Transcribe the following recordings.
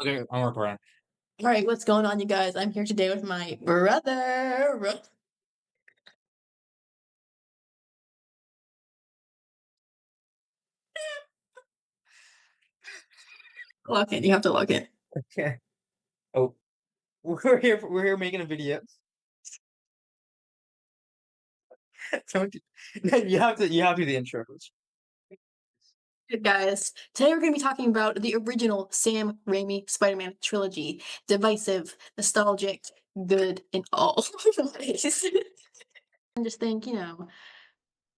Okay, I'm recording. All right, what's going on, you guys? I'm here today with my brother. Lock in. You have to lock in. Okay. Oh, we're here making a video. Don't you have to do the intro. Good guys. Today we're going to be talking about the original Sam Raimi Spider-Man trilogy. Divisive, nostalgic, good in all ways. And just think,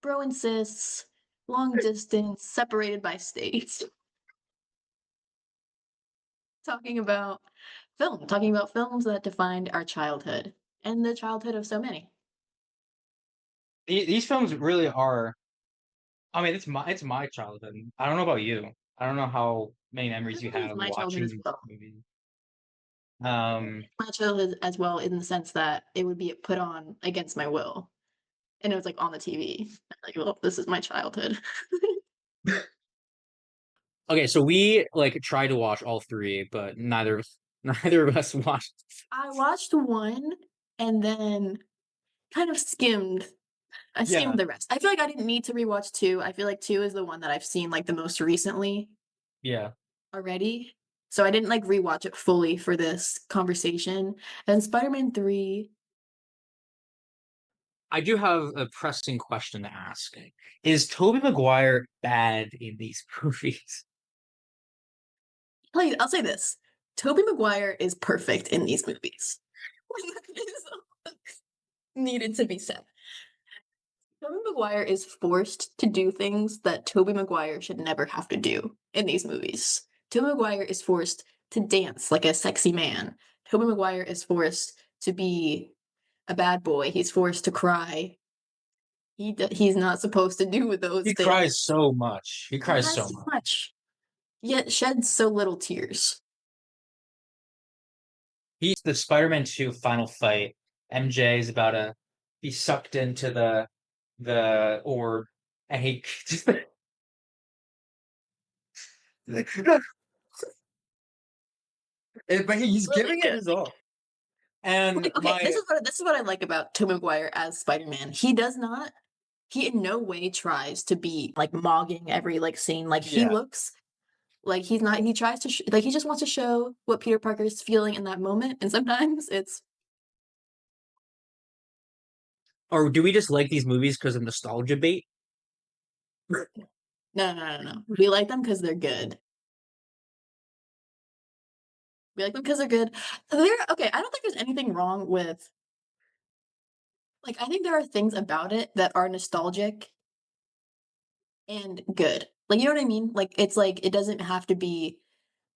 bro and sis, long distance, separated by states. Talking about films that defined our childhood and the childhood of so many. These films really are. I mean, it's my childhood. I don't know about you. I don't know how many memories you It's have my childhood watching as these well. movies. Um, My childhood as well, in the sense that it would be put on against my will, and it was like on the TV. Like, well, this is my childhood. okay, so we like tried to watch all three, but neither of us watched. I watched one and then kind of skimmed. I Yeah, skimmed the rest. I feel like I didn't need to rewatch two. I feel like two is the one that I've seen like the most recently yeah. already. So I didn't like rewatch it fully for this conversation. And Spider-Man 3, I do have a pressing question to ask. Is Tobey Maguire bad in these movies? I'll say this. Tobey Maguire is perfect in these movies. Needed to be said. Tobey Maguire is forced to do things that Tobey Maguire should never have to do in these movies. Tobey Maguire is forced to dance like a sexy man. Tobey Maguire is forced to be a bad boy. He's forced to cry. He's not supposed to do those He things. cries so much. He He cries cries so so much. much, yet sheds so little tears. He's the Spider-Man 2 final fight. MJ is about to be sucked into the orb, and he just but he's Really giving it good. his all. And Like, okay, my this is what I like about Tobey Maguire as Spider-Man. He in no way tries to be like mogging every like scene. Like he yeah. looks like he's not. He tries to like he just wants to show what Peter Parker is feeling in that moment. And sometimes it's Or do we just like these movies because of nostalgia bait? no. We like them because they're good. We like them because they're good. They're okay. I don't think there's anything wrong with like I think there are things about it that are nostalgic and good. Like you know what I mean? Like it's like it doesn't have to be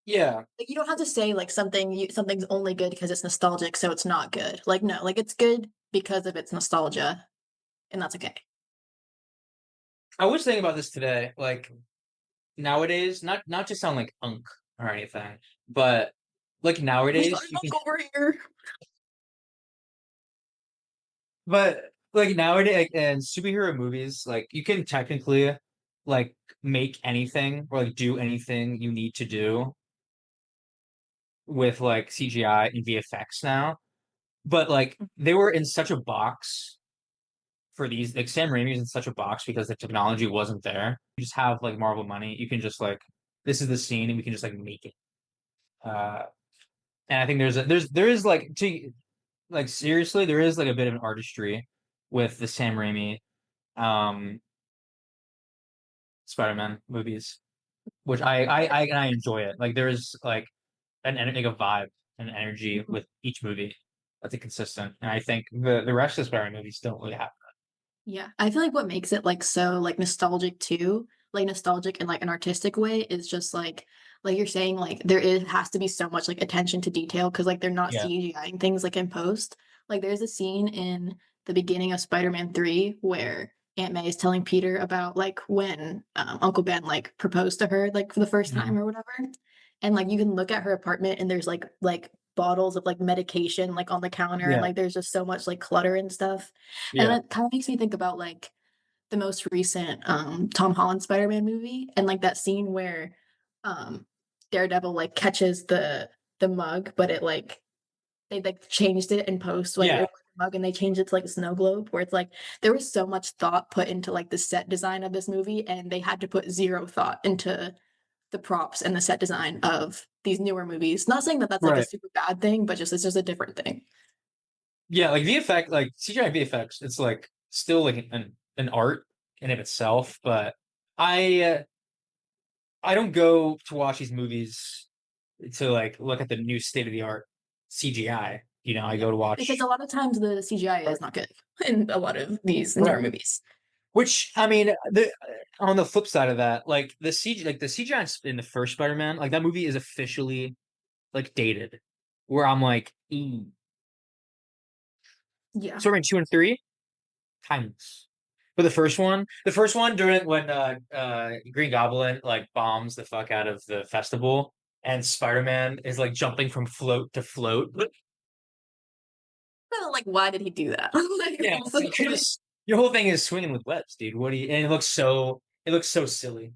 Yeah. like you don't have to say like something's only good because it's nostalgic, so it's not good. Like no, like it's good because of its nostalgia, and that's okay. I was thinking about this today. Like nowadays, not to sound like unk or anything, but like We got nowadays an you can uncle over here. but like nowadays like, in superhero movies, like you can technically like make anything or like do anything you need to do with like CGI and VFX now. But like they were in such a box for these like Sam Raimi's in such a box because the technology wasn't there. You just have like Marvel money. You can just like this is the scene and we can just like make it. Uh and I think there is like to like seriously, there is like a bit of an artistry with the Sam Raimi um Spider-Man movies, which I enjoy it. Like there is like like a vibe and energy with each movie that's consistent, and I think the rest of the Spider-Man movies don't really have Yeah, I feel like what makes it like so like nostalgic too, like nostalgic in like an artistic way, is just like you're saying like there is has to be so much like attention to detail because like they're not yeah CGIing things like in post. Like there's a scene in the beginning of Spider-Man 3 where Aunt May is telling Peter about like when Uncle Ben like proposed to her like for the first time Mhm. or whatever. And like you can look at her apartment and there's like bottles of like medication like on the counter and yeah like there's just so much like clutter and stuff. And yeah that kind of makes me think about like the most recent Tom Holland Spider-Man movie and like that scene where um Daredevil like catches the mug, but it like they like changed it in post, like it Yeah, was a mug and they changed it to like a snow globe, where it's like there was so much thought put into like the set design of this movie, and they had to put zero thought into the props and the set design of these newer movies. Not saying that that's like a right. super bad thing, but just it's just a different thing. Yeah, like VFX, like CGI VFX, it's like still like an art in of itself, but I don't go to watch these movies to like look at the new state of the art CGI. I Yeah, go to because watch a lot of times the CGI is not good in a lot of these newer right. movies. Which I mean, the on the flip side of that, like the CGI in the first Spider-Man, like that movie is officially like dated, where I'm like, Yeah. Spider-Man 2 and 3, timeless. But the first one during when Green Goblin like bombs the fuck out of the festival and Spider-Man is like jumping from float to float. Like, why did he do that? Like, Yeah, what's the you could point? just your whole thing is swinging with webs, dude. What do you? And it looks so silly. It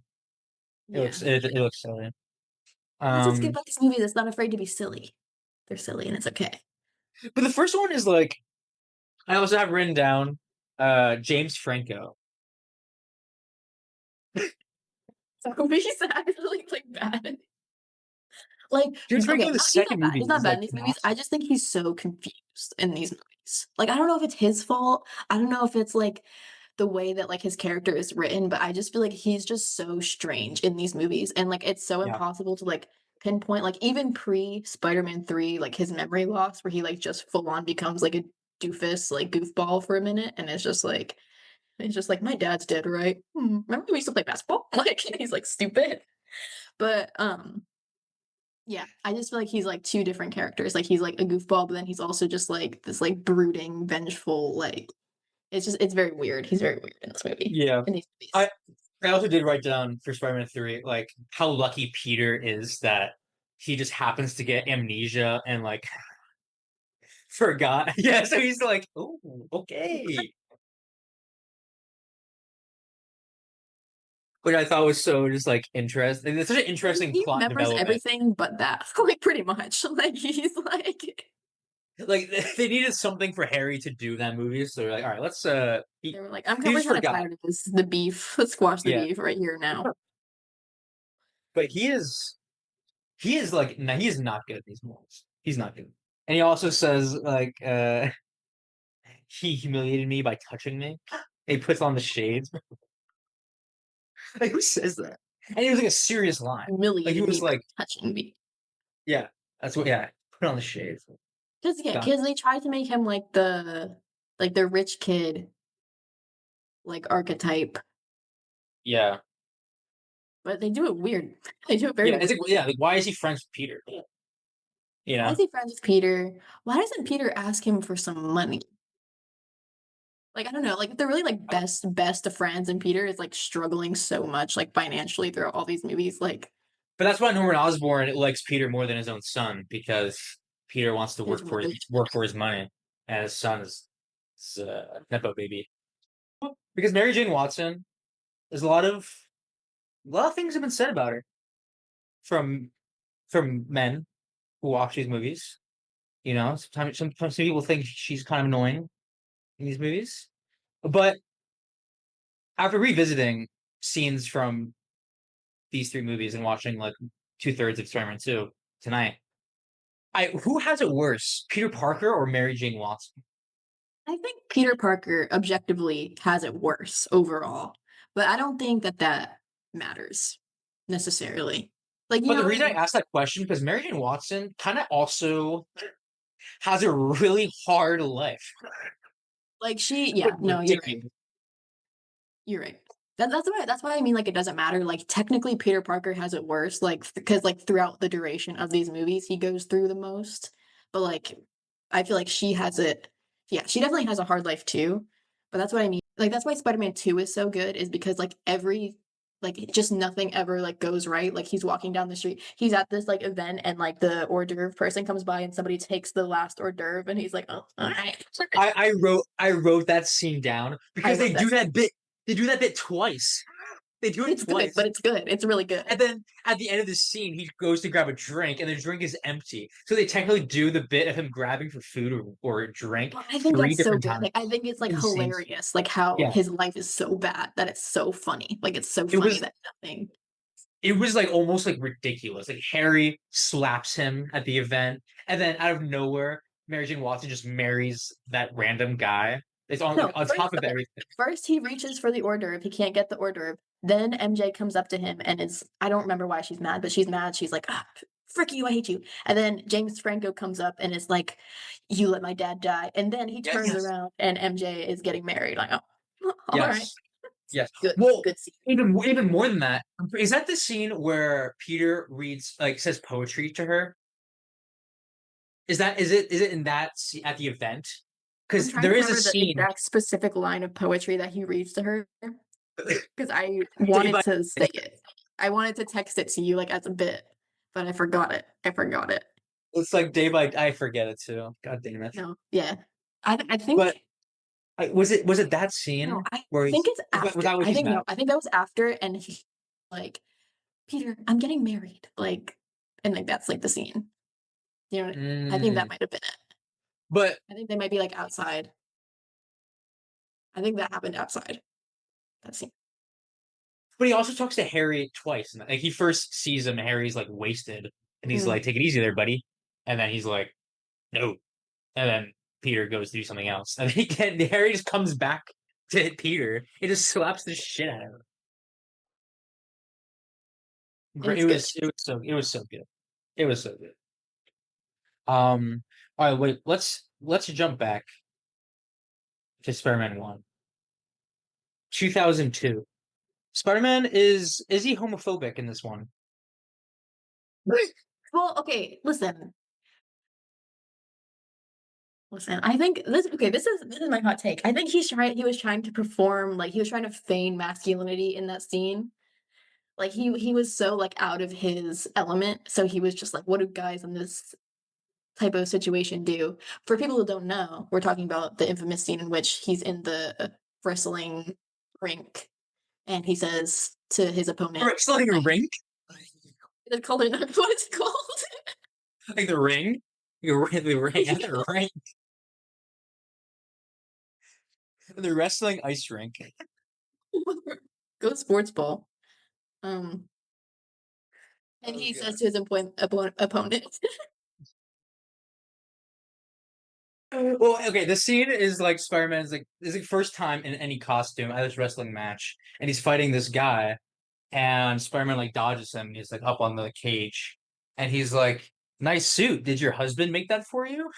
Yeah, looks it, yeah. it looks silly. That's what's good Um, about this movie. That's not afraid to be silly. They're silly, and it's okay. but the first one is like I also have written down James Franco. So movies actually like bad. Like, James okay, Franco, the he's second not bad. movie He's not is bad like in these movies. I massive. just think he's so confused in these movies. Like, I don't know if it's his fault. I don't know if it's like the way that like his character is written, but I just feel like he's just so strange in these movies. And like it's so Yeah. impossible to like pinpoint, like even pre Spider-Man 3, like his memory loss, where he like just full on becomes like a doofus, like goofball for a minute, and it's just like my dad's dead, right? Remember we used to play basketball? Like he's like stupid. But yeah, I just feel like he's like two different characters. Like he's like a goofball, but then he's also just like this like brooding, vengeful, like it's very weird. He's very weird in this movie, Yeah. in these I movies. I also did write down for Spider-Man 3, like how lucky Peter is that he just happens to get amnesia and like forgot. Yeah, so he's like, oh, okay. Which I thought was so just like interesting. It's such an Like interesting he plot remembers development. everything but that, like pretty much. Like he's like Like they needed something for Harry to do that movie, so they're like, all right, let's they were like, I'm he probably just kind of forgot. tired of this, the beef. Let's squash the Yeah. beef right here now. But he is like no, he is not good at these movies. He's not good. And he also says like he humiliated me by touching me. He puts on the shades. Like who says that? And it was like a serious line. Like he Humiliated me was by like, touching me. yeah, that's what yeah, put on the shades. Because yeah, Done. because they tried to make him like the rich kid like archetype, Yeah. but they do it weird. They do it very Yeah, it's weird. like yeah, like why is he friends with Peter? You Why is know? he friends with Peter? Why doesn't Peter ask him for some money? Like I don't know. Like if they're really like best of friends, and Peter is like struggling so much like financially throughout all these movies. Like But that's why Norman Osborn likes Peter more than his own son because Peter wants to his work for his money, and his son is a nepo baby. Because Mary Jane Watson, there's a lot of things have been said about her from men who watch these movies. Sometimes people think she's kind of annoying in these movies. But after revisiting scenes from these three movies and watching like 2/3 of Spider-Man 2 tonight, who has it worse, Peter Parker or Mary Jane Watson? I think Peter Parker objectively has it worse overall, but I don't think that that matters necessarily. Like you But know the what I reason I mean? asked that question because Mary Jane Watson kind of also has a really hard life. Like Like yeah, no, you're right. ridiculous. You're right. That's why I mean like it doesn't matter. Like technically Peter Parker has it worse, like because like throughout the duration of these movies he goes through the most. But like I feel like she has it, yeah, she definitely has a hard life too. But that's what I mean. Like that's why Spider-Man 2 is so good, is because like every like just nothing ever like goes right. Like he's walking down the street, he's at this like event, and like the hors d'oeuvre person comes by and somebody takes the last hors d'oeuvre and he's like, oh, all right. I wrote that scene down I because wrote they that. do that bit. They do that bit twice. They do it It's good, but twice. it's good. It's really good. And then at the end of the scene, he goes to grab a drink, and the drink is empty. So they technically do the bit of him grabbing for food or a drink But I think three that's so different good. times Like I think it's like in the same scene. hilarious, like how Yeah, his life is so bad that it's so funny. Like it's so it funny was that nothing. it was like almost like ridiculous. Like Harry slaps him at the event, and then out of nowhere, Mary Jane Watson just marries that random guy. It's on like No, on top first of okay. everything. First he reaches for the hors d'oeuvre. He can't get the hors d'oeuvre. Then MJ comes up to him and is I don't remember why she's mad, but she's mad. She's like, ah, frick you, I hate you. And then James Franco comes up and is like, you let my dad die. And then he Yes, turns yes, around and MJ is getting married. Like, oh, all right. yes, yes. Good, Well, good scene. even more than that, is that the scene where Peter reads like says poetry to her? Is it in that at the event? I'm Because trying there to is a remember the scene. exact specific line of poetry that he reads to her because I Day wanted by to say it. I wanted to text it to you like as a bit, but I forgot it. I forgot it. It's like day by I forget it too. God damn it. No, yeah. I But think was it that no, scene I where think it's was after. that where I he's think mad? no, I think that was after, and he like Peter, I'm getting married, like, and like that's like the scene. You know, I think that Mm, might have been it. but I think they might be like outside. I think that happened outside that scene. but he also talks to Harry twice. Like he first sees him, Harry's like wasted, and he's like, Mm. "Take it easy there, buddy." And then he's like, "No." And then Peter goes to do something else, and Harry just comes back to hit Peter. He just slaps the shit out of him. And It it's good. was it was so good. It was so good. All right, wait. Let's jump back to Spider-Man 1, 2002. Spider-Man is he homophobic in this one? Well, okay, listen. I think this. Okay, this is my hot take. I think He was trying to perform like he was trying to feign masculinity in that scene. Like he was so like out of his element. So he was just like, what do guys in this type of situation do? For people who don't know, we're talking about the infamous scene in which he's in the wrestling rink and he says to his opponent, Wrestling "I rink? it's called what is it called?" Like the ring? The ring at the ring. The wrestling ice rink. Go sports ball. Um, and Oh he says god. to his opponent, Well, okay, the scene is like Spider-Man's like this is the first time in any costume at this wrestling match, and he's fighting this guy, and Spider-Man like dodges him, and he's like up on the cage, and he's like, "Nice suit. Did your husband make that for you?"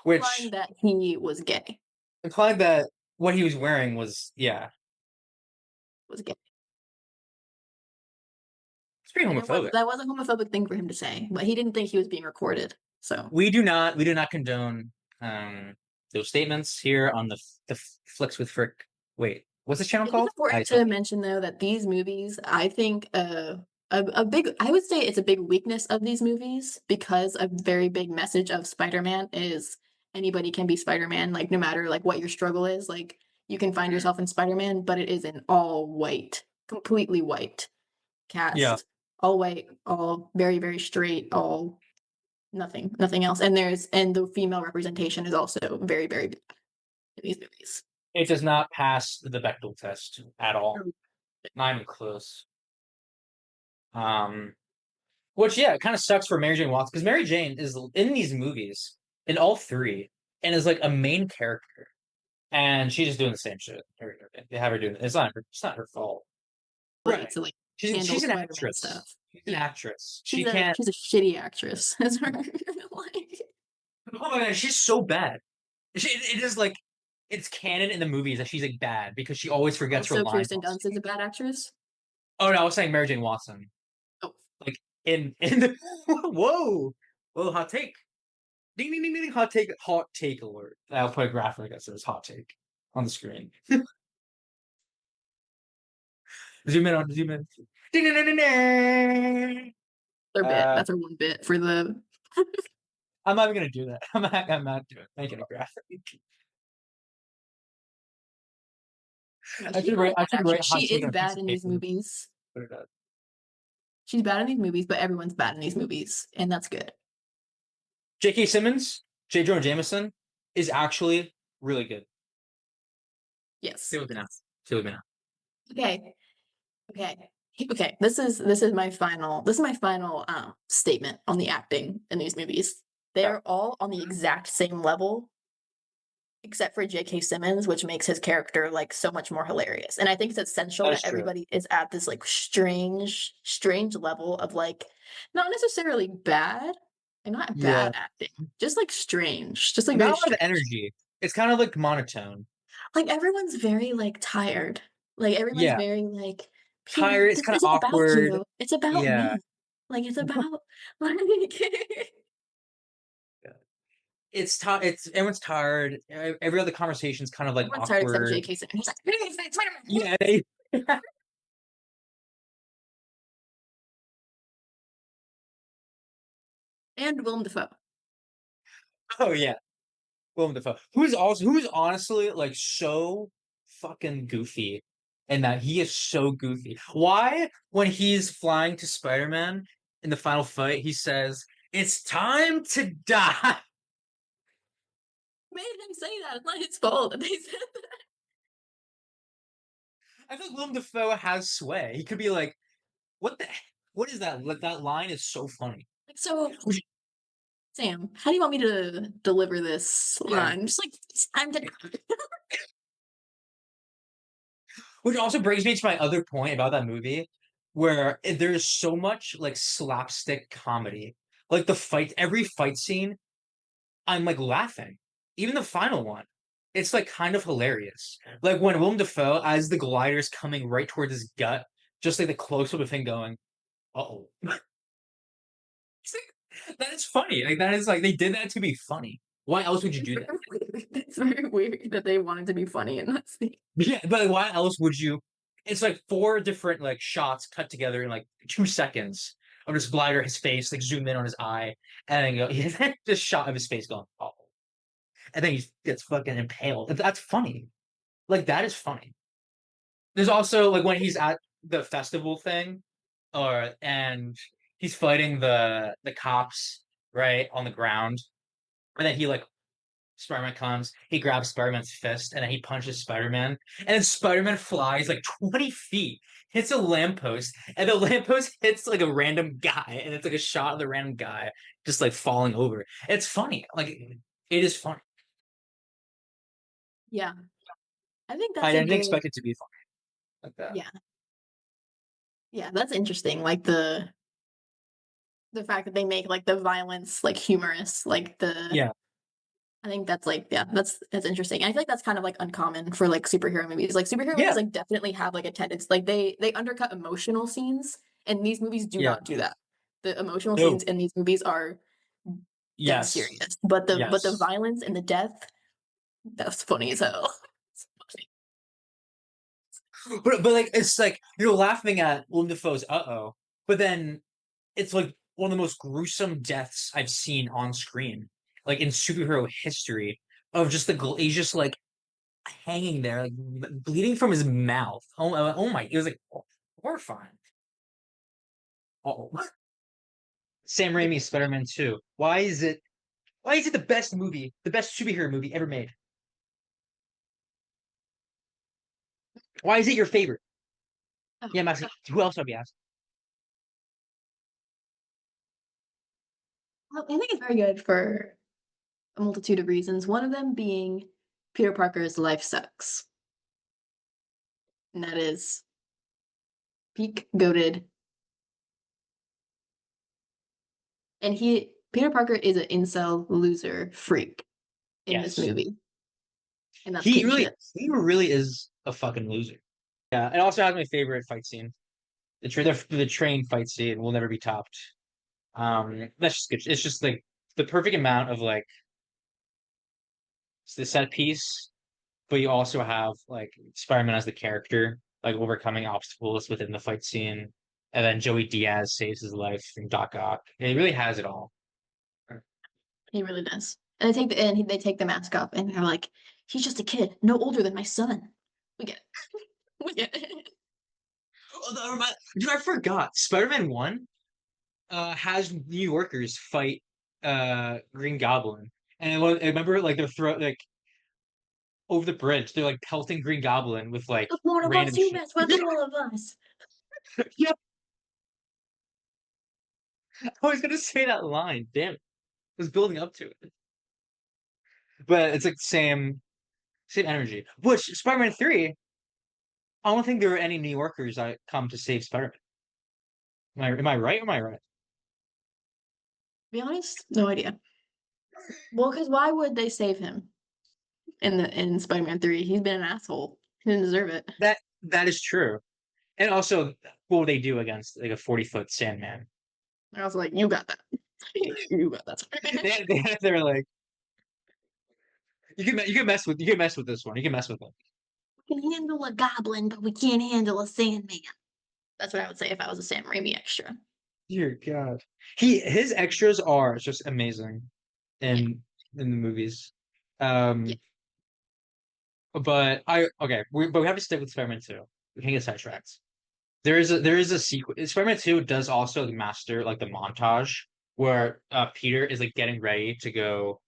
implying Which that he was gay. implied that what he was wearing was, yeah, Was gay. it's pretty And homophobic. that was a homophobic thing for him to say, but he didn't think he was being recorded. So We do not condone those statements here on the Flicks with Frick. Wait, what's this channel it is called? important I to don't. mention though that these movies, I think, a big, I would say it's a big weakness of these movies because a very big message of Spider-Man is anybody can be Spider-Man, like no matter like what your struggle is, like you can find Mm. yourself in Spider-Man, but it is an all white, completely white Yeah, cast, all white, all very, very straight, all nothing else. And the female representation is also very, very big in these movies. it does not pass the Bechdel test at all. Um, Not even close. Um, which yeah, it kind of sucks for Mary Jane Watson because Mary Jane is in these movies in all three and is like a main character, and she's just doing the same shit. They have her doing it. It's not her fault. Right. to like She's handle she's an Spider-Man actress. stuff. She's an Yeah. actress. She can't. She's a shitty actress. That's her like Oh my god, she's so bad. It is like it's canon in the movies that she's like bad because she always forgets her also lines Kirsten on Dunst is a screen. bad actress. Oh no, I was saying Mary Jane Watson. Oh, Like in the whoa, hot take. Ding ding ding ding hot take alert. I'll put a graphic that says hot take on the screen. Zoom in. Ding ding ding ding ding. their bit. Uh That's her one bit for the I'm not even gonna do that. I'm not doing making a graphic. No, I she's should not write. I bad should actually. write hot She take is on a piece bad of in these paper. And movies. put it up. She's bad in these movies, but everyone's bad in these movies, and that's good. J.K. Simmons, J. Jonah Jameson is actually really good. Yes. Stay with me now. Stay with me now. Okay. Okay. Okay. This is my final statement on the acting in these movies. Yeah, They're all on the exact same level, except for J.K. Simmons, which makes his character like so much more hilarious. And I think it's essential that is that true. everybody is at this like strange level of like not necessarily bad and not Yeah. bad acting, just like strange, just like Not very a lot of strange. energy. It's kind of like monotone. Like everyone's very like tired. Like everyone's Yeah. very like Tired. It's this kind of isn't about awkward. you. It's about Yeah. me. Like it's about like It's tired. It's everyone's tired. Every other conversation's kind of like everyone's tired except awkward. J.K. Simmons. He's like, "Hey, Spider-Man." Yeah. They, And Willem Dafoe. oh yeah. Willem Dafoe. Who's honestly like so fucking goofy and that he is so goofy. Why, when he's flying to Spider-Man in the final fight, he says, "It's time to die." Made him say that. It's not his fault that they said that. I think Willem Dafoe has sway. He could be like, "What the? What is that?" Like that line is so funny. Like, so, Which, Sam, how do you want me to deliver this yeah. line? Just like, I'm to. Which also brings me to my other point about that movie, where there is so much like slapstick comedy. Like every fight scene, I'm like laughing. Even the final one, it's like kind of hilarious. Like when Willem Dafoe, as the glider's coming right towards his gut, just like the close up of him going, "Uh-oh." That is funny. Like that is like they did that to be funny. Why else would you do that? It's very weird that they wanted to be funny in that scene. Yeah, but like, why else would you? It's like four different like shots cut together in like 2 seconds of this glider, his face, like zoom in on his eye, and then go, yeah, just shot of his face going, "Oh," and then he gets fucking impaled. That's funny. Like that is funny. There's also like when he's at the festival thing, or and he's fighting the cops right on the ground, and then he like Spider-Man comes, he grabs Spider-Man's fist, and then he punches Spider-Man. And then Spider-Man flies like 20 feet, hits a lamppost, and the lamppost hits like a random guy, and it's like a shot of the random guy just like falling over. It's funny. Like it is funny. Yeah, I think I that's a didn't good. expect it to be funny like that. Yeah, yeah, that's interesting. Like the fact that they make like the violence like humorous, like the. Yeah. I think that's like yeah, that's interesting. I feel like that's kind of like uncommon for like superhero movies. Like superhero movies Yeah. like definitely have like a tendency like they undercut emotional scenes, and these movies do Yeah. not do that. The emotional No. scenes in these movies are dead Yes. serious. But the Yes. violence and the death, that's funny as hell. It's funny. But like it's like you're laughing at Willem Dafoe's uh-oh, but then it's like one of the most gruesome deaths I've seen on screen, like in superhero history. Of just he's just like hanging there, like bleeding from his mouth. Oh my! It was like horrifying. Oh, Sam Raimi's Spider-Man 2. Why is it? Why is it the best movie, the best superhero movie ever made? Why is it your favorite? Oh, Yeah, I'm asking. Who else would I be asking? well, I think it's very good for a multitude of reasons. One of them being Peter Parker's life sucks. And that is peak goaded. And Peter Parker is an incel loser freak in this Yes, movie. And that's he king really, shit. he really is a fucking loser. Yeah, it also has my favorite fight scene. The train fight scene will never be topped. That's just good. It's just like the perfect amount of like the set piece, but you also have like Spider-Man as the character, like overcoming obstacles within the fight scene, and then Joey Diaz saves his life from Doc Ock. It really has it all. He really does. And they take the mask off and they're like, he's just a kid, no older than my son. We get it. We get it. Oh, dude, I forgot. Spider-Man 1 has New Yorkers fight Green Goblin. And I remember like they're throw like over the bridge, they're like pelting Green Goblin with like If one of random us, you shit. mess with all of us. Yeah, I was gonna say that line. Damn it. I was building up to it. But it's like the same energy. Which Spider-Man 3, I don't think there were any New Yorkers that come to save Spider-Man. Am I right or am I right? To be honest, no idea. Well, because why would they save him in Spider-Man 3? He's been an asshole. He didn't deserve it. That is true. And also, what would they do against like a 40-foot Sandman? I was like, you got that. You got that, Spider-Man. They're like, you can mess with this one. You can mess with it. We can handle a goblin, but we can't handle a Sandman. That's what I would say if I was a Sam Raimi extra. Dear God. His extras are just amazing Yeah, in the movies. yeah, Um, but we have to stick with Spider-Man 2. We can't get sidetracked. There is a sequence. Spider-Man 2 does also master like the montage where Peter is like getting ready to go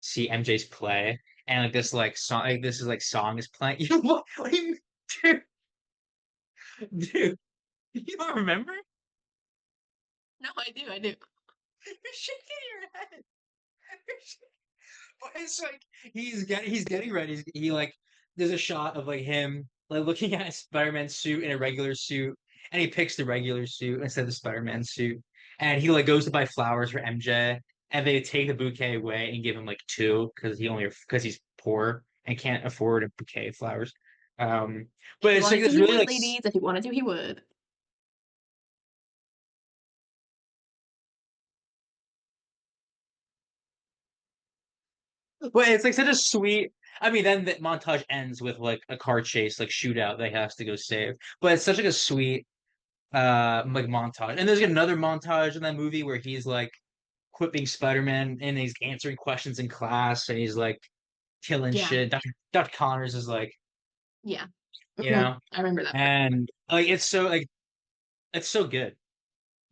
see MJ's play, and like this like song like this is like song is playing. What do you dude, dude, you don't remember? no, I do, I do. You're shaking your head. But it's like he's getting ready. He like there's a shot of like him like looking at a Spider-Man suit in a regular suit, and he picks the regular suit instead of the Spider-Man suit. And he like goes to buy flowers for MJ, and they take the bouquet away and give him like two because he's poor and can't afford a bouquet of flowers. Um, If but he it's like wanted to, this he really would, like ladies. If he wanted to, he would. But it's like such a sweet. I mean, then the montage ends with like a car chase, like shootout that he has to go save. But it's such like a sweet like montage. And there's another montage in that movie where he's like quipping Spider-Man and he's answering questions in class and he's like killing Yeah, shit. Dr. Connors is like, yeah. you Hmm. know, I remember that part. and like it's so good.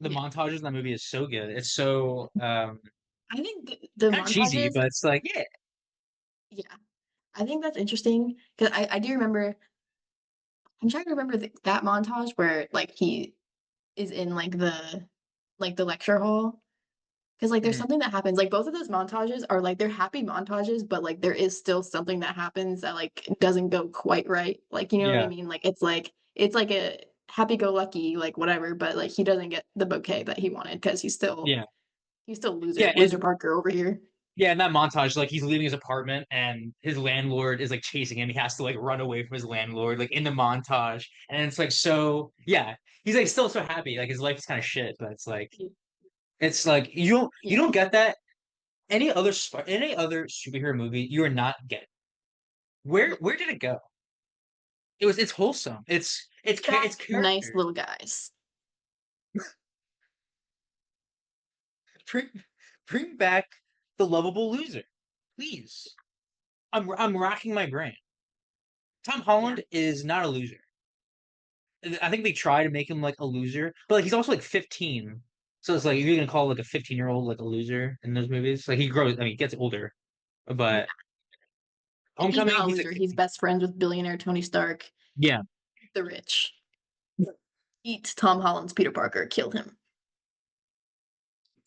The Yeah, montages in that movie is so good. It's so I think the kind of cheesy, montages. but it's like, yeah. Yeah, I think that's interesting because I do remember. I'm trying to remember that montage where like he is in like the lecture hall. Because like there's Mhm. something that happens. Like both of those montages are like they're happy montages, but like there is still something that happens that like doesn't go quite right. Like you know what I Yeah. mean? Like it's like a happy-go-lucky like whatever, but like he doesn't get the bouquet that he wanted because Yeah. he's still Yeah. loser Parker over here. Yeah, in that montage, like he's leaving his apartment and his landlord is like chasing him. He has to like run away from his landlord, like in the montage. And it's like so yeah, he's like still so happy. Like his life is kind of shit, but it's like you don't Yeah. get that any other superhero movie, you are not getting. Where did it go? It's wholesome. It's Fast, nice character. little guys. Bring bring back the lovable loser. Please. I'm racking my brain. Tom Yeah. Holland is not a loser. I think they try to make him like a loser, but like he's also like 15. So it's like you're gonna call like a 15-year-old like a loser in those movies. Like he grows, I mean, he gets older. Yeah. But And he's Homecoming, not a he's like loser. He's 15. best friends with billionaire Tony Stark, Yeah. the rich. Eat Tom Holland's Peter Parker, kill him.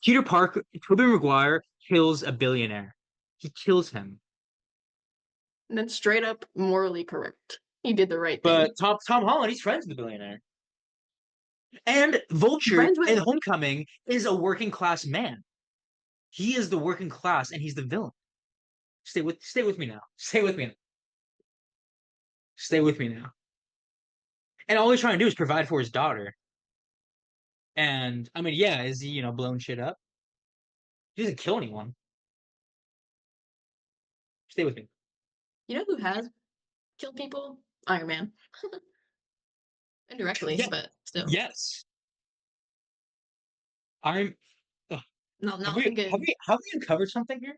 Peter Parker, Tobey Maguire kills a billionaire. He kills him. And then straight up morally correct. He did the right But thing. Tom Holland, he's friends with the billionaire. And He's Vulture friends with in Homecoming is a working class man. He is the working class and he's the villain. Stay with me now. Stay with me now. Stay with me now. And all he's trying to do is provide for his daughter. And I mean, yeah, is he, blowing shit up? He doesn't kill anyone. Stay with me. you know who has killed people? Iron Man. Indirectly, Yeah, but still. yes. I'm. Ugh. No, Have not we looking have good. we have we uncovered something here?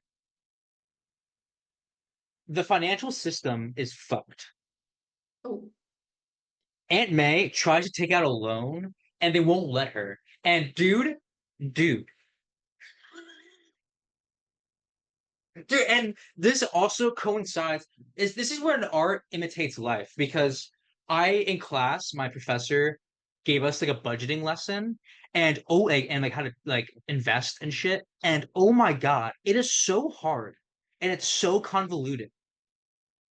The financial system is fucked. Oh, Aunt May tries to take out a loan and they won't let her. And dude, dude, and this also coincides is this is where an art imitates life because I in class, my professor gave us like a budgeting lesson and like how to like invest and shit. And oh my God, it is so hard and it's so convoluted.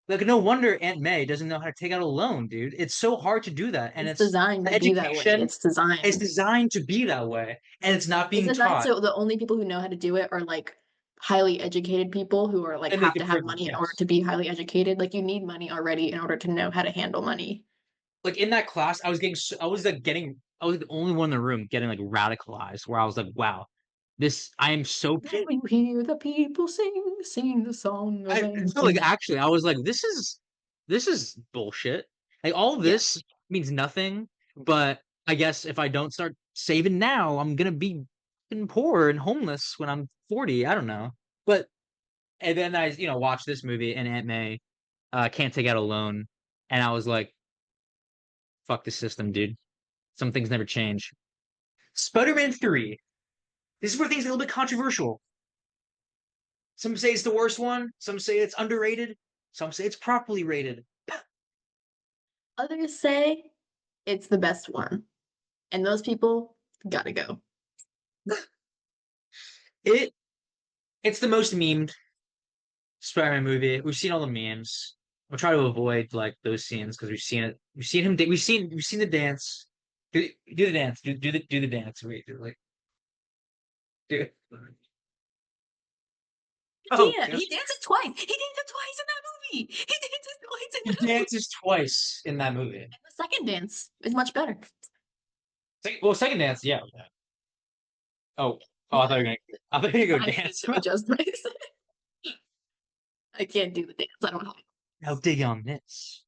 Like no wonder Aunt May doesn't know how to take out a loan, dude. It's so hard to do that. And it's it's designed the to be that way. education It's is designed. designed to be that way, and it's not It's being designed taught. so the only people who know how to do it are like highly educated people who are like And like have the to have privilege, money in order yes. to be highly educated. Like you need money already in order to know how to handle money. Like in that class, I was like I was the only one in the room getting like radicalized, where I was like, wow, this I am so Now you hear the people sing, sing the song of I feel like ancient. actually I was like, this is bullshit. Like all Yeah. this means nothing, but I guess if I don't start saving now, I'm gonna be fucking poor and homeless when I'm 40. I don't know. But and then I, watched this movie and Aunt May can't take out a loan, and I was like, fuck the system, dude. Some things never change. Spider-Man 3. This is where things are a little bit controversial. Some say it's the worst one, some say it's underrated, some say it's properly rated. Others say it's the best one. And those people gotta go. It it's the most memed Spider-Man movie. We've seen all the memes. We'll try to avoid like those scenes because we've seen it. We've seen him. We've seen the dance. Do the dance. Do the dance. Wait, like do. He Oh, can't. He dances twice. He dances twice in that movie. He dances twice in he that movie. dances twice in that movie. And the second dance is much better. Well, second dance, yeah. Oh, oh, Yeah. I thought you were gonna I go needed dance. to adjust myself. I can't do the dance. I don't know. Now dig on this.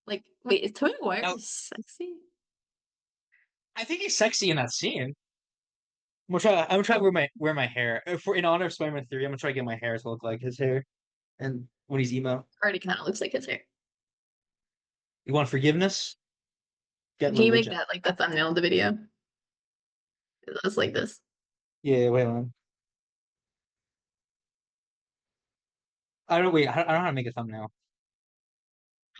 Like, wait, is Tobey Maguire Now, sexy? I think he's sexy in that scene. I'm gonna try to wear my hair. For in honor of Spider-Man 3, I'm gonna try to get my hair to look like his hair. And when he's emo. Already kind of looks like his hair. You want forgiveness? Get Can you make religion. that like the thumbnail of the video? It looks like this. Yeah, wait on. I don't know how to make a thumbnail.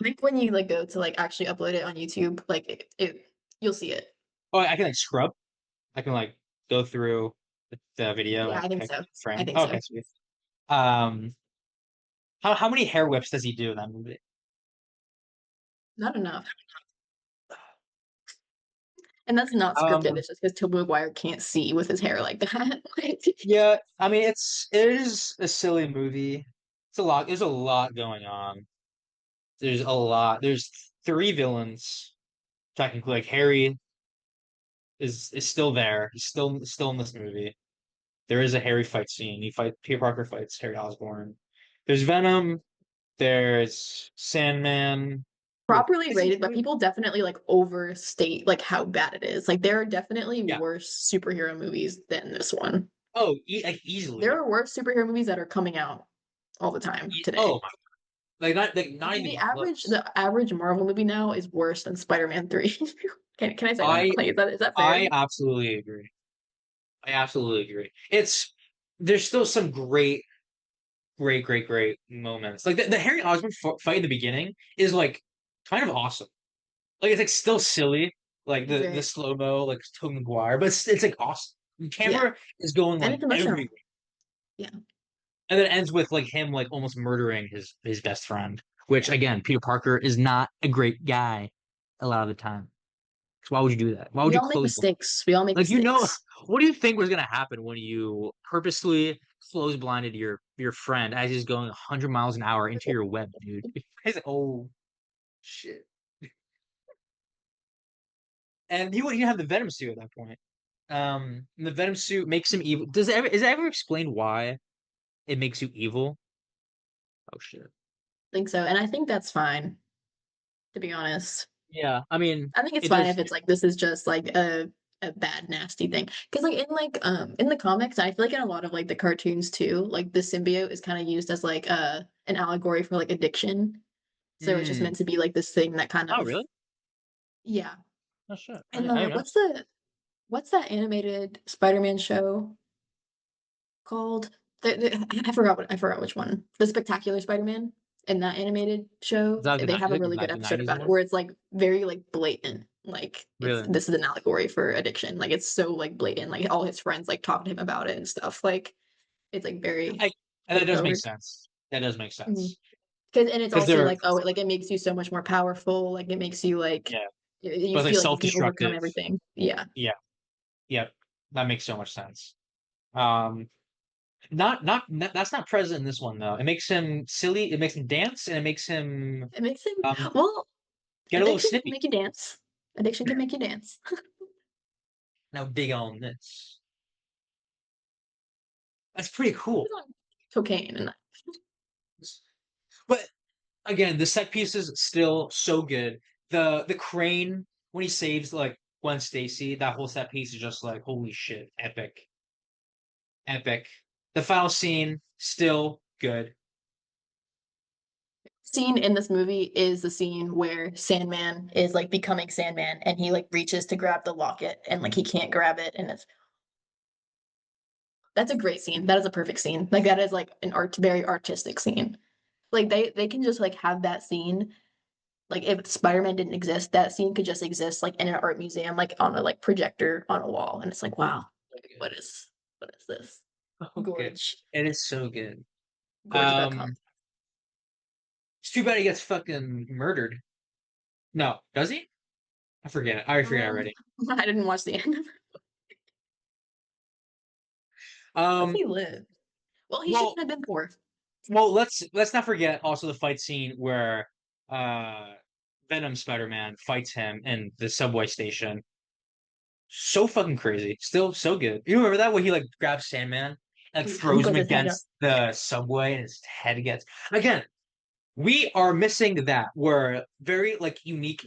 I think when you like go to like actually upload it on YouTube, like it you'll see it. Oh, I can like scrub. I can like go through the video and Yeah, like I think pick so. I frame. think Okay, so. sweet. Um, how many hair whips does he do in that movie? Not enough. And that's not scripted. Um, It's just because Tobey Maguire can't see with his hair like that. yeah, I mean it is a silly movie. It's a lot. There's a lot going on. There's a lot. There's three villains. Technically, like Harry is still there. He's still in this movie. There is a Harry fight scene. Peter Parker fights Harry Osborn. There's Venom. There's Sandman. Wait, Properly is he? rated, but people definitely like overstate like how bad it is. Like there are definitely Yeah. worse superhero movies than this one. Oh, like easily. There are worse superhero movies that are coming out all the time Oh today. my, like I not mean, even close. the average Marvel movie now is worse than Spider-Man 3. Can I say that? I Like, is that fair? I absolutely agree. I absolutely agree. It's there's still some great moments. Like the Harry Osborn fight in the beginning is like kind of awesome. Like it's like still silly, like It's the very, slow mo, like Tobey Maguire, but it's like awesome. The yeah. camera is going And like it's emotional. everywhere, Yeah. and then it ends with like him like almost murdering his best friend. Which Yeah. again, Peter Parker is not a great guy a lot of the time. So why would you do that? Why would We you all make close blind? mistakes. We all make Like mistakes. what do you think was gonna happen when you purposely close blinded your friend as he's going 100 miles an hour into your web, dude? He's like, oh shit. And he didn't have the Venom suit at that point. And the Venom suit makes him evil. Is it ever explained why it makes you evil? Oh shit. Think so. And I think that's fine, to be honest. Yeah, I mean, I think it's it fine does. if it's like this is just like a bad nasty thing. Because in the comics, I feel like in a lot of like the cartoons too, like the symbiote is kind of used as like an allegory for like addiction. So it's just Mm. meant to be like this thing that kind Oh, of, really? yeah. Oh shit. And I didn't know. what's that animated Spider-Man show called? I forgot which one. The Spectacular Spider-Man in that animated Is show, that they have a really good the episode 90s about it one? where it's like very like blatant. Like it's Really? this is an allegory for addiction. Like it's so like blatant. Like all his friends like talk to him about it and stuff. Like it's like very I and that does make straightforward. sense. That does make Mhm. sense. 'Cause and it's Because also they're like, oh, like it makes you so much more powerful. Like it makes you like yeah, you but like feel like you can overcome self-destructive. everything. Yeah. Yeah. Yep. That makes so much sense. That's not present in this one though. It makes him silly, it makes him dance, and it makes him It makes him um well, get a little addiction can snippy. make you dance. Addiction can make you dance. Now dig on this. That's pretty He cool. was on cocaine and But again, the set piece is still so good. The crane when he saves like Gwen Stacy, that whole set piece is just like holy shit, epic, epic. The final scene still good. scene in this movie is the scene where Sandman is like becoming Sandman and he like reaches to grab the locket and like he can't grab it and it's that's a great scene. That is a perfect scene. Like that is like an very artistic scene. Like they can just like have that scene. Like if Spider-Man didn't exist, that scene could just exist like in an art museum, like on a like projector on a wall. And it's like, wow, like, what is this? Okay, Gorge. it is so good. Gorge.com. Um, it's too bad he gets fucking murdered. No, does he? I forget. I forget Um, already. I didn't watch the end. How does Um, he live? Well, he well, shouldn't have been poor. let's not forget also the fight scene where uh Venom Spider-Man fights him in the subway station. So fucking crazy. Still so good. You remember that when he like grabs Sandman and like Yeah, he throws him puts his head up. against the subway and his head gets again. We are missing that where very like unique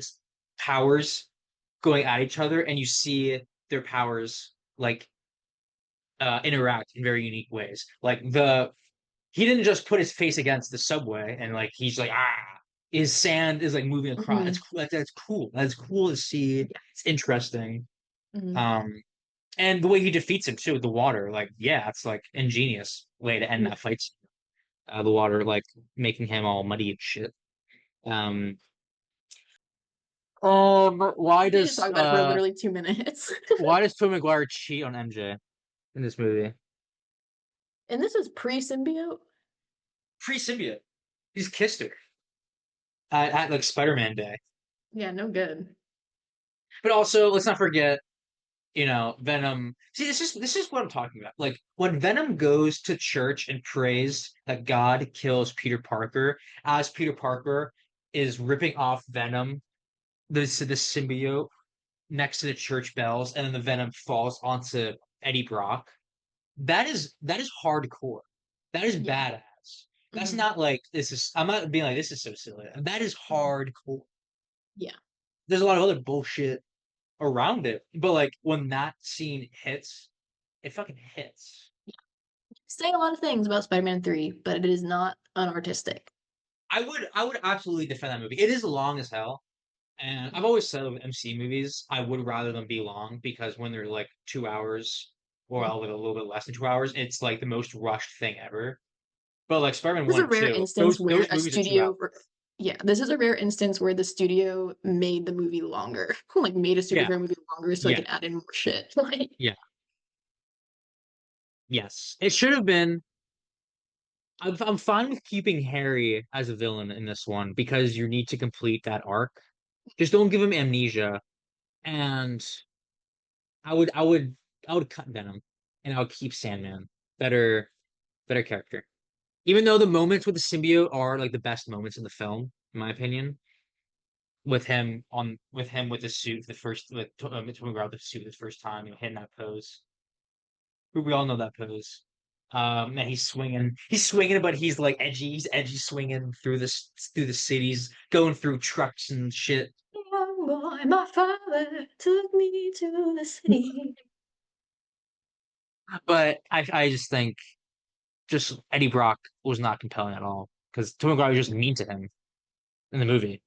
powers going at each other and you see their powers like interact in very unique ways. Like the he didn't just put his face against the subway and like he's like his sand is like moving across. Hmm. That's cool. That's cool. That's cool to see. Yeah. It's interesting. Hmm. Um, and the way he defeats him too, with the water, like yeah, it's like ingenious way to end Yeah. that fight. The water like making him all muddy and shit. Um, We need to talk about it for literally 2 minutes. why does Tobey Maguire cheat on MJ in this movie? And this is pre-symbiote. Pre-symbiote. He's kissed her at like Spider-Man Day. Yeah, no good. But also, let's not forget, Venom. See, this is what I'm talking about. Like when Venom goes to church and prays that God kills Peter Parker, as Peter Parker is ripping off Venom, the symbiote next to the church bells, and then the Venom falls onto Eddie Brock. That is hardcore. That is Yeah. badass. That's Hmm. not like this is. I'm not being like this is so silly. That is Hmm. hardcore. Yeah. There's a lot of other bullshit around it, but like when that scene hits, it fucking hits. Say a lot of things about Spider-Man 3, but it is not unartistic. I would absolutely defend that movie. It is long as hell, and I've always said with MC movies, I would rather them be long because when they're like 2 hours or Mhm. a little bit less than 2 hours, it's like the most rushed thing ever. But like Spider-Man This is 1 a and rare 2, instance where those a movies are 2 hours. studio, yeah, this is a rare instance where the studio made the movie longer, like made a Yeah, superhero movie longer so they yeah, could add in more shit. Like, yeah, yes. It should have been. I'm fine with keeping Harry as a villain in this one because you need to complete that arc. Just don't give him amnesia. And I would cut Venom and I would keep Sandman. Better better character. Even though the moments with the symbiote are like the best moments in the film, in my opinion, with him with the suit the first with Tobey Maguire with the suit the first time, hitting that pose. We all know that pose. And he's swinging, but he's edgy swinging through the cities, going through trucks and shit. young boy, my father took me to the city. But I just think just Eddie Brock was not compelling at all because Tobey Maguire was just mean to him. in the movie.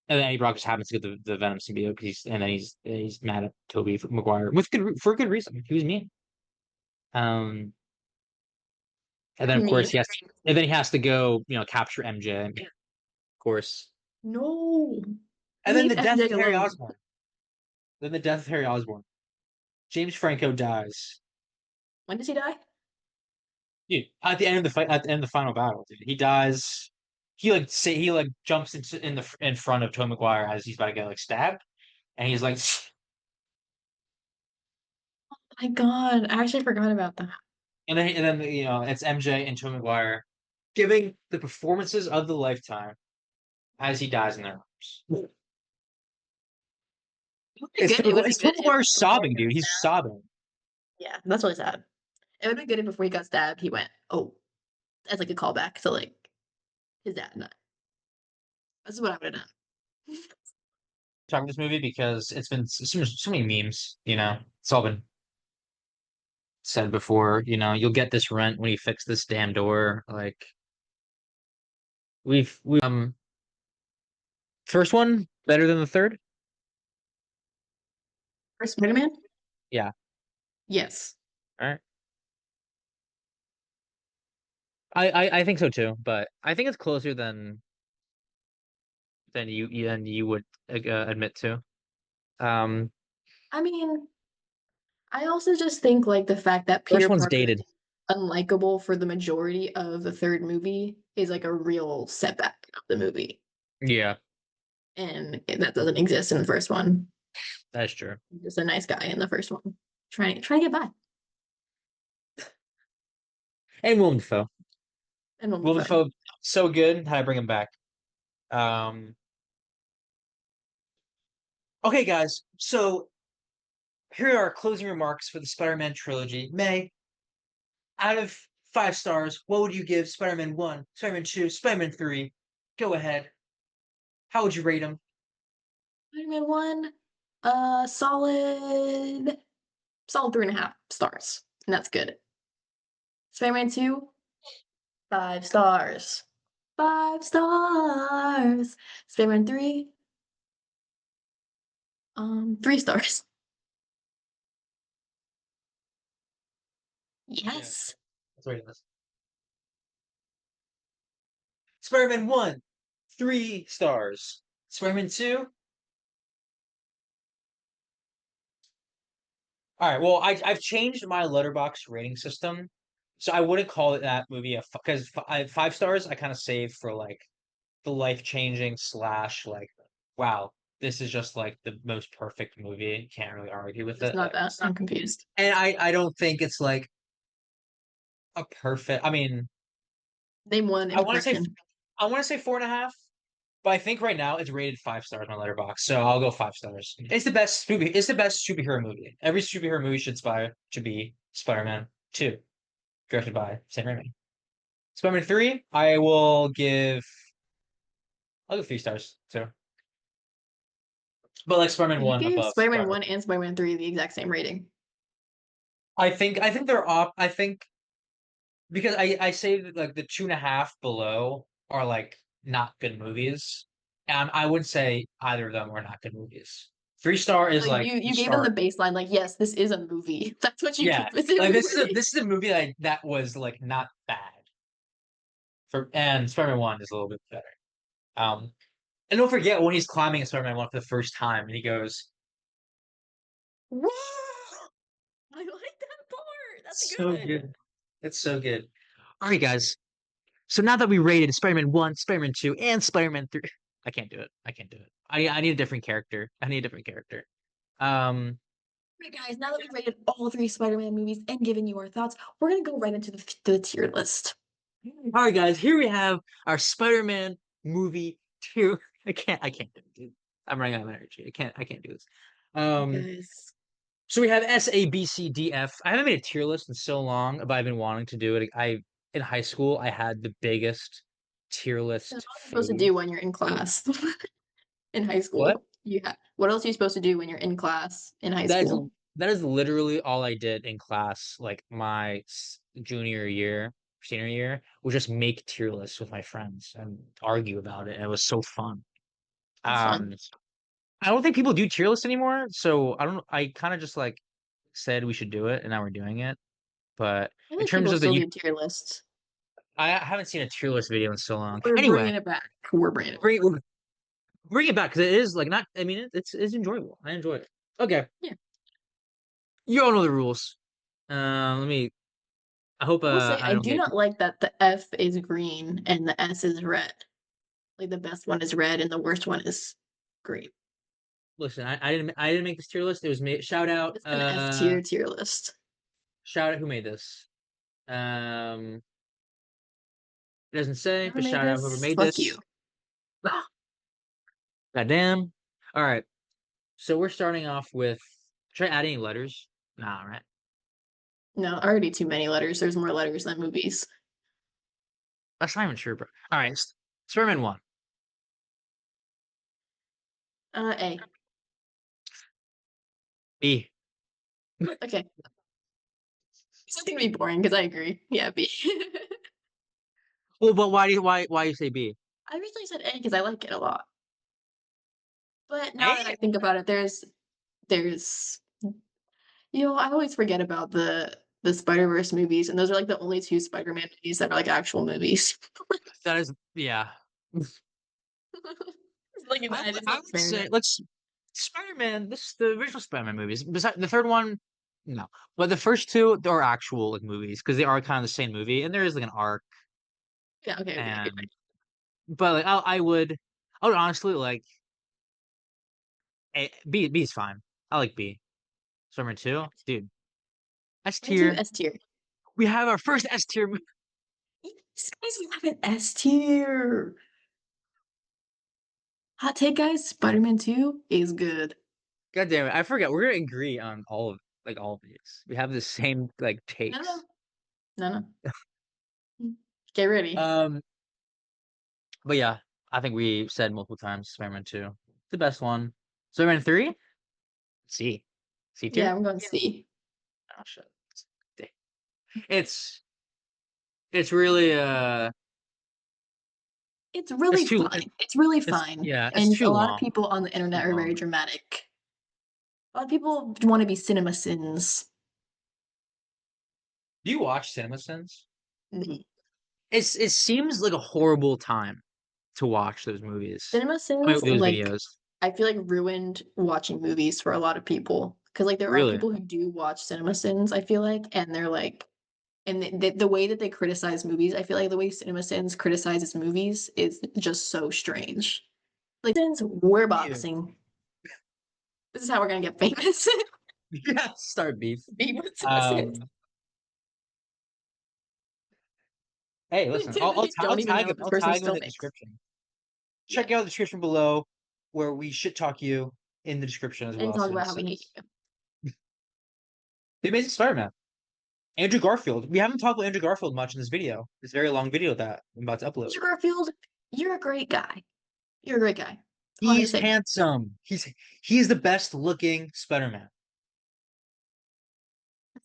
And then Eddie Brock just happens to get the Venom symbiote because and then he's mad at Tobey Maguire for good reason. He was mean. Um, and then of course Me. and then he has to go, capture MJ, of course. No. And then the Leave death MJ of Harry alone. Osborn. Then the death of Harry Osborn. James Franco dies. When does he die? Dude, at the end of the fight, at the end of the final battle, dude, he dies. He like jumps in front of Tom Maguire as he's about to get like stabbed, and he's like, My God, I actually forgot about that. and then it's MJ and Tom Maguire giving the performances of the lifetime as he dies in their arms. It would be It's good Tom if Maguire before he sobbing, got dude. He's stabbed. sobbing. Yeah, that's really sad. It would be good if before he got stabbed, he went, "Oh," as like a callback to like his dad. Not. That's what I would have done. Talking this movie because it's been so many memes. It's all been said before. You'll get this rent when you fix this damn door. Like we first one better than the third. For Spider-Man? Yeah. Yes. All right. I think so too, but I think it's closer than you would admit to. Um, I mean, I also just think like the fact that First Peter one's Parker dated. is unlikable for the majority of the third movie is like a real setback of the movie. Yeah, And that doesn't exist in the first one. that's true. He's just a nice guy in the first one. Trying to get by. And Willem Dafoe. And Willem Willem Dafoe. Dafoe, so good. How I bring him back? Um, okay, guys. So here are our closing remarks for the Spider-Man trilogy. May, out of 5 stars, what would you give Spider-Man 1, Spider-Man 2, Spider-Man 3? Go ahead. How would you rate them? Spider-Man 1, solid 3.5 stars. And that's good. Spider-Man 2, 5 stars. 5 stars. Spider-Man 3, 3 stars. Yeah, Yes. that's rating this. Spider-Man 1, 3 stars. Spider-Man 2. All right. Well, I've changed my letterbox rating system, so I wouldn't call it that movie because 5 stars I kind of save for like the life changing slash like wow, this is just like the most perfect movie. Can't really argue with It's it. not that. I'm confused. And I don't think it's like a perfect. I mean, Name one I want to say imperfection. I want to say 4.5. But I think right now it's rated 5 stars on Letterboxd, so I'll go 5 stars. It's the best movie. It's the best superhero movie. Every superhero movie should be Spider-Man 2, directed by Sam Raimi. Spider-Man 3, I'll give 3 stars. So, but like Spider-Man You 1 gave above Spider-Man Spider-Man. 1 and Spider-Man 3 the exact same rating. I think they're off. I think because I say that like the 2.5 below are like not good movies, and I would say either of them are not good movies. 3 star is Like like you the gave them the start. baseline, like, yes, this is a movie. That's what you Yeah, like specifically rated. this is a movie that was like not bad and Spider-Man 1 is a little bit better. Um, and don't forget when he's climbing in Spider-Man 1 for the first time and he goes, "Whoa!" I like that part. That's So good. good. It's so good. All right, guys. So now that we rated Spider-Man 1, Spider-Man 2, and Spider-Man 3, I can't do it. I can't do it. I need a different character. I need a different character. Um, Right, guys, now that we've rated all three Spider-Man movies and given you our thoughts, we're gonna go right into the tier list. all right, guys. Here we have our Spider-Man movie 2. I can't do it, dude. I'm running out of energy. I can't do this. Hey Um, guys. so we have S, A, B, C, D, F. I haven't made a tier list in so long, but I've been wanting to do it. In high school, I had the biggest tier So what list are you supposed to phase. do when you're in class in high What? school? What else are you supposed to do when you're in class in high That is school? that is literally all I did in class, like my junior year. senior year was just make tier lists with my friends and argue about it. And it was so fun. That's fun. Um, I don't think people do tier lists anymore, so I don't. I kind of just like said we should do it, and now we're doing it. But I in think terms people of the still you, do tier lists. I haven't seen a tier list video in so long. We're Anyway, bringing it back. We're bringing it back. bring it back because it is like not. I mean, it's enjoyable. I enjoy it. Okay, Yeah. you all know the rules. Let me. I hope I will say I I don't do get. not like that the F is green and the S is red. Like the best one is red and the worst one is green. Listen, I didn't make this tier list. It was made. It's an S tier list. Shout out who made this. Um, it doesn't say, Whoever but made shout out whoever this, made fuck you. this. Goddamn. All right. So we're starting off with. Should I add any letters? Nah, right. No, already too many letters. There's more letters than movies. That's not even true, bro. All right. Spider-Man 1. A. B. Okay. It's gonna be boring because I agree. Yeah, B. Well, but why you say B? I originally said A because I like it a lot. But now A? that I think about it, there's I always forget about the Spider-Verse movies, and those are like the only two Spider-Man movies that are like actual movies. That is yeah. Like that is I not would say fair. let's Spider-Man, this the original Spider-Man movies. Besides the third one, no. But the first two are actual like movies because they are kind of the same movie and there is like an arc Yeah, okay. and but like I would honestly like B is fine. I like B. Spider-Man 2, dude. S Me too, tier. S tier. We have our first S tier. Yes, guys, we have an S tier. Hot take, guys. Spider-Man 2 is good. God damn it. I forget. We're gonna agree on all of these. We have the same like No, no, takes. no, no. Get ready. Um, but yeah, I think we said multiple times Spider-Man 2. The best one. Spider-Man 3? C. C Yeah, tier? I'm going C. Oh shit. D. It's it's really It's it's really too fine. It's really it's fine. yeah, it's And too a lot of long. people on the It's too internet are very long. dramatic. A lot of people want to be cinema sins. Do you watch CinemaSins? Mhm. It seems like a horrible time to watch those movies. Cinema I mean sins, those like, videos. I feel like ruined watching movies for a lot of people. Because, like, there are Really? people who do watch cinema sins, I feel like, and they're like, and the way that they criticize movies, I feel like the way cinema sins criticizes movies is just so strange. Like, since we're Yeah. boxing, this is how we're gonna get famous. Yeah, start beef. Be with cinema sins. Um, hey, listen, They I'll don't even tag know him. if this I'll person tag him in still the makes. description. Yeah. Check out the description below where we shit talk you in the description as And well. talk So about how we hate you. the Amazing Spider-Man. Andrew Garfield. We haven't talked about Andrew Garfield much in this video. This very long video that I'm about to upload. Mr. Garfield, you're a great guy. You're a great guy. That's all I have to He's say. handsome. He's the best looking Spider-Man.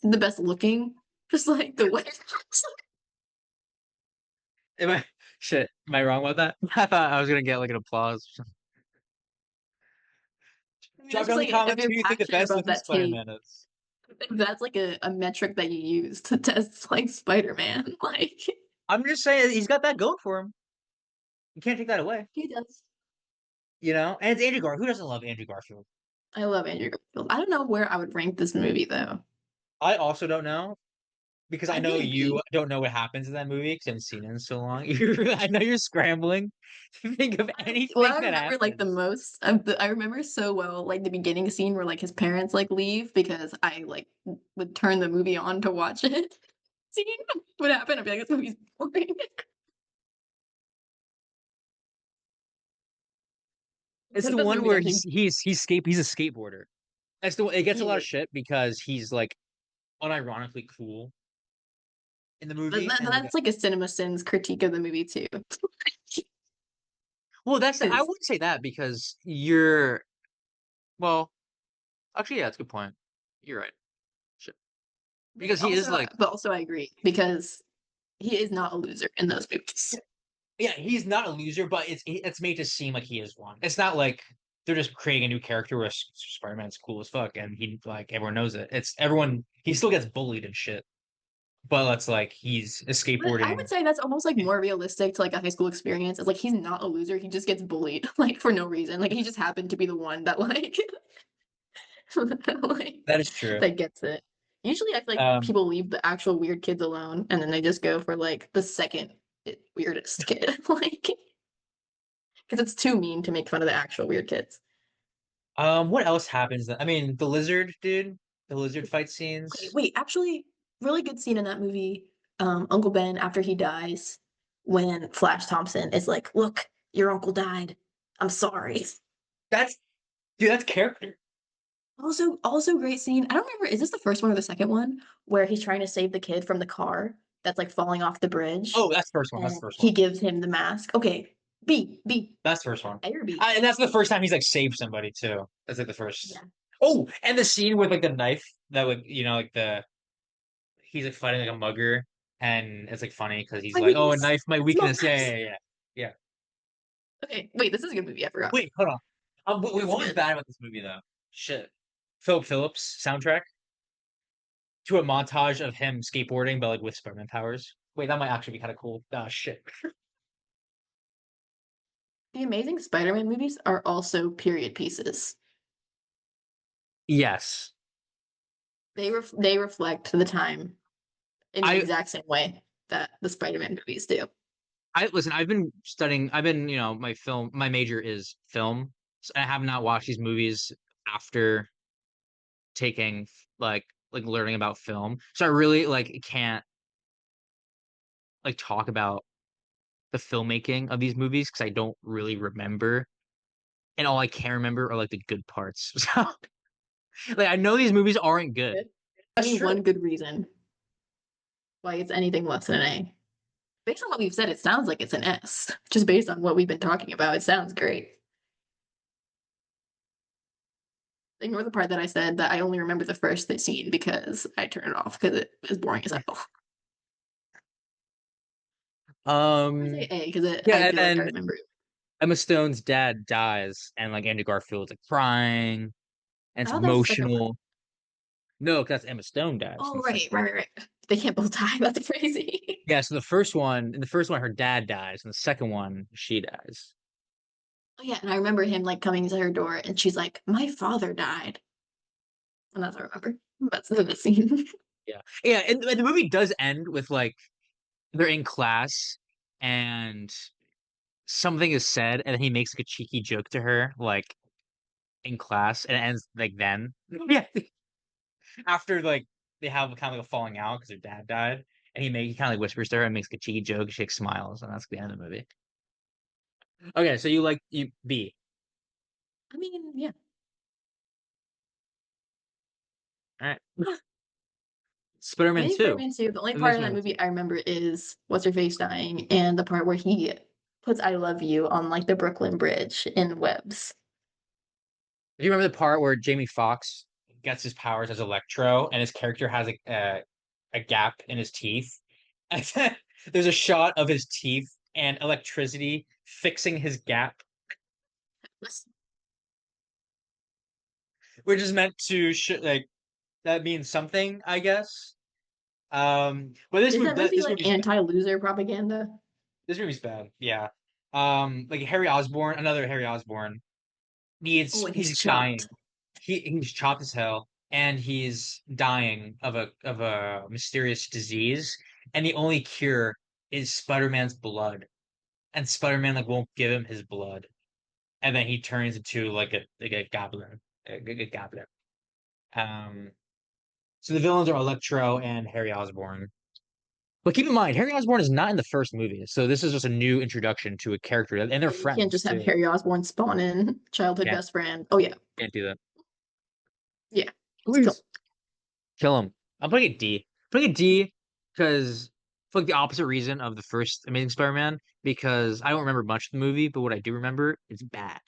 The best looking, just like the way. Am I shit? Am I wrong about that? I thought I was gonna get like an applause. I mean, Drop that's just down in like the if comments you're who you think the passionate best about looking that take, Spider-Man is. if that's like a metric that you use to test like Spider-Man. Like I'm just saying he's got that going for him. You can't take that away. he does. You know? And it's Andrew Garfield. Who doesn't love Andrew Garfield? I love Andrew Garfield. I don't know where I would rank this movie though. I also don't know because I I'd be know a you B. don't know what happens in that movie because I haven't seen it in so long. I know you're scrambling to think of What anything I that remember like the happens. most, I remember so well like the beginning scene where like his parents like leave because I like would turn the movie on to watch it. Scene would happen. I'd be like, this movie's boring. It's This the one movie's where actually he's a skateboarder. That's the one. It gets a he lot of is. shit because he's like unironically cool in the But movie, and like, that's like a Cinema Sins critique of the movie too. well, I Because wouldn't say that because you're well, actually, yeah, that's a good point. You're right. Shit. Because he is like but also I agree because He is not a loser in those movies. Yeah, he's not a loser, but it's made to seem like he is one. It's not like they're just creating a new character where Spider-Man's cool as fuck and he like everyone knows it. It's everyone he still gets bullied and shit. But it's like he's a But I skateboarding. would say that's almost like more realistic to like a high school experience. It's like he's not a loser, he just gets bullied like for no reason. Like he just happened to be the one that like like That is true. that gets it. Usually I feel like Um, people leave the actual weird kids alone and then they just go for like the second weirdest kid. Like because it's too mean to make fun of the actual weird kids. what else happens? I mean, the lizard dude, the lizard fight Okay, scenes. wait, actually, really good scene in that movie. Uncle Ben, after he dies, when Flash Thompson is like, "Look, your uncle died. I'm sorry." That's dude, that's character. Also great scene. I don't remember, is this the first one or the second one where he's trying to save the kid from the car that's like falling off the bridge Oh, that's the first one. That's the and first he one. gives him the mask? Okay, B, That's the first one. A or B. And that's the first time he's like saved somebody too. That's like the first. Yeah. Oh, and the scene with like the knife that like like the he's like fighting like a mugger and it's like funny because he's My like, oh, a weakness. knife, my It's not weakness. Yeah, nice. yeah, yeah, yeah. Okay, wait, this is a good movie. I forgot. Wait, hold on. Wait, It's what was good. bad about this movie though? Shit. Philip Phillips soundtrack to a montage of him skateboarding, but like with Spider-Man powers. Wait, that might actually be kind of cool. Ah, shit. The Amazing Spider-Man movies are also period pieces. Yes. They reflect the time in the I exact same way that the Spider-Man movies do. I listen, I've been studying, I've been, my major is film. So I have not watched these movies after taking like learning about film. So I really like can't like talk about the filmmaking of these movies because I don't really remember. And all I can remember are like the good parts. So like I know these movies aren't good. Good. Give That's me true. one good reason why it's anything less than an A. Based on what we've said, it sounds like it's an S. Just based on what we've been talking about, it sounds great. Ignore the part that I said that I only remember the first scene because I turned it off because it was boring as hell. I say Um A because yeah, I and feel like I then remember it. Emma Stone's dad dies and like Andrew Garfield's like crying and I it's thought that was the second one. emotional. No, because that's Emma Stone dies in Oh, the second. right. They can't both die. That's crazy. Yeah, so in the first one, her dad dies, and the second one, she dies. Oh, yeah, and I remember him like coming to her door and she's like, "My father died." And that's what I remember. That's the scene. Yeah, yeah, and the movie does end with like they're in class and something is said, and then he makes like a cheeky joke to her, like in class, and it ends like then. Yeah, after like they have kind of like a falling out because their dad died, and he kind of like whispers to her and makes like, a cheeky joke. She like, smiles, and that's the end of the movie. Okay, so you like you B. I mean, yeah. All right, Spider-Man Amazing 2. Spider-Man 2, the only part of Amazing that Spider-Man 2. movie I remember is what's her face dying and the part where he puts I love you on like the Brooklyn Bridge in webs. Do you remember the part where Jamie Foxx gets his powers as Electro and his character has a gap in his teeth? And then there's a shot of his teeth and electricity fixing his gap, which is meant to like that means something, I guess. But Is that movie this like movie's bad. anti-loser propaganda? This movie's bad. Yeah. Like Harry Osborn, another Harry Osborn Oh, needs and he's he's chopped. dying. He's chopped as hell and he's dying of a mysterious disease and the only cure is Spider-Man's blood and Spider-Man like won't give him his blood and then he turns into like a goblin a goblin. um so the villains are Electro and Harry Osborn, but keep in mind Harry Osborn is not in the first movie, so this is just a new introduction to a character and they're Yeah, you can't friends just have too. Harry Osborn spawn in childhood Can't best friend. Oh yeah, can't do that. yeah. Let's kill. Please kill him. I'm putting it D. Putting it D because for like the opposite reason of the first Amazing Spider-Man, because I don't remember much of the movie, but what I do remember is bad.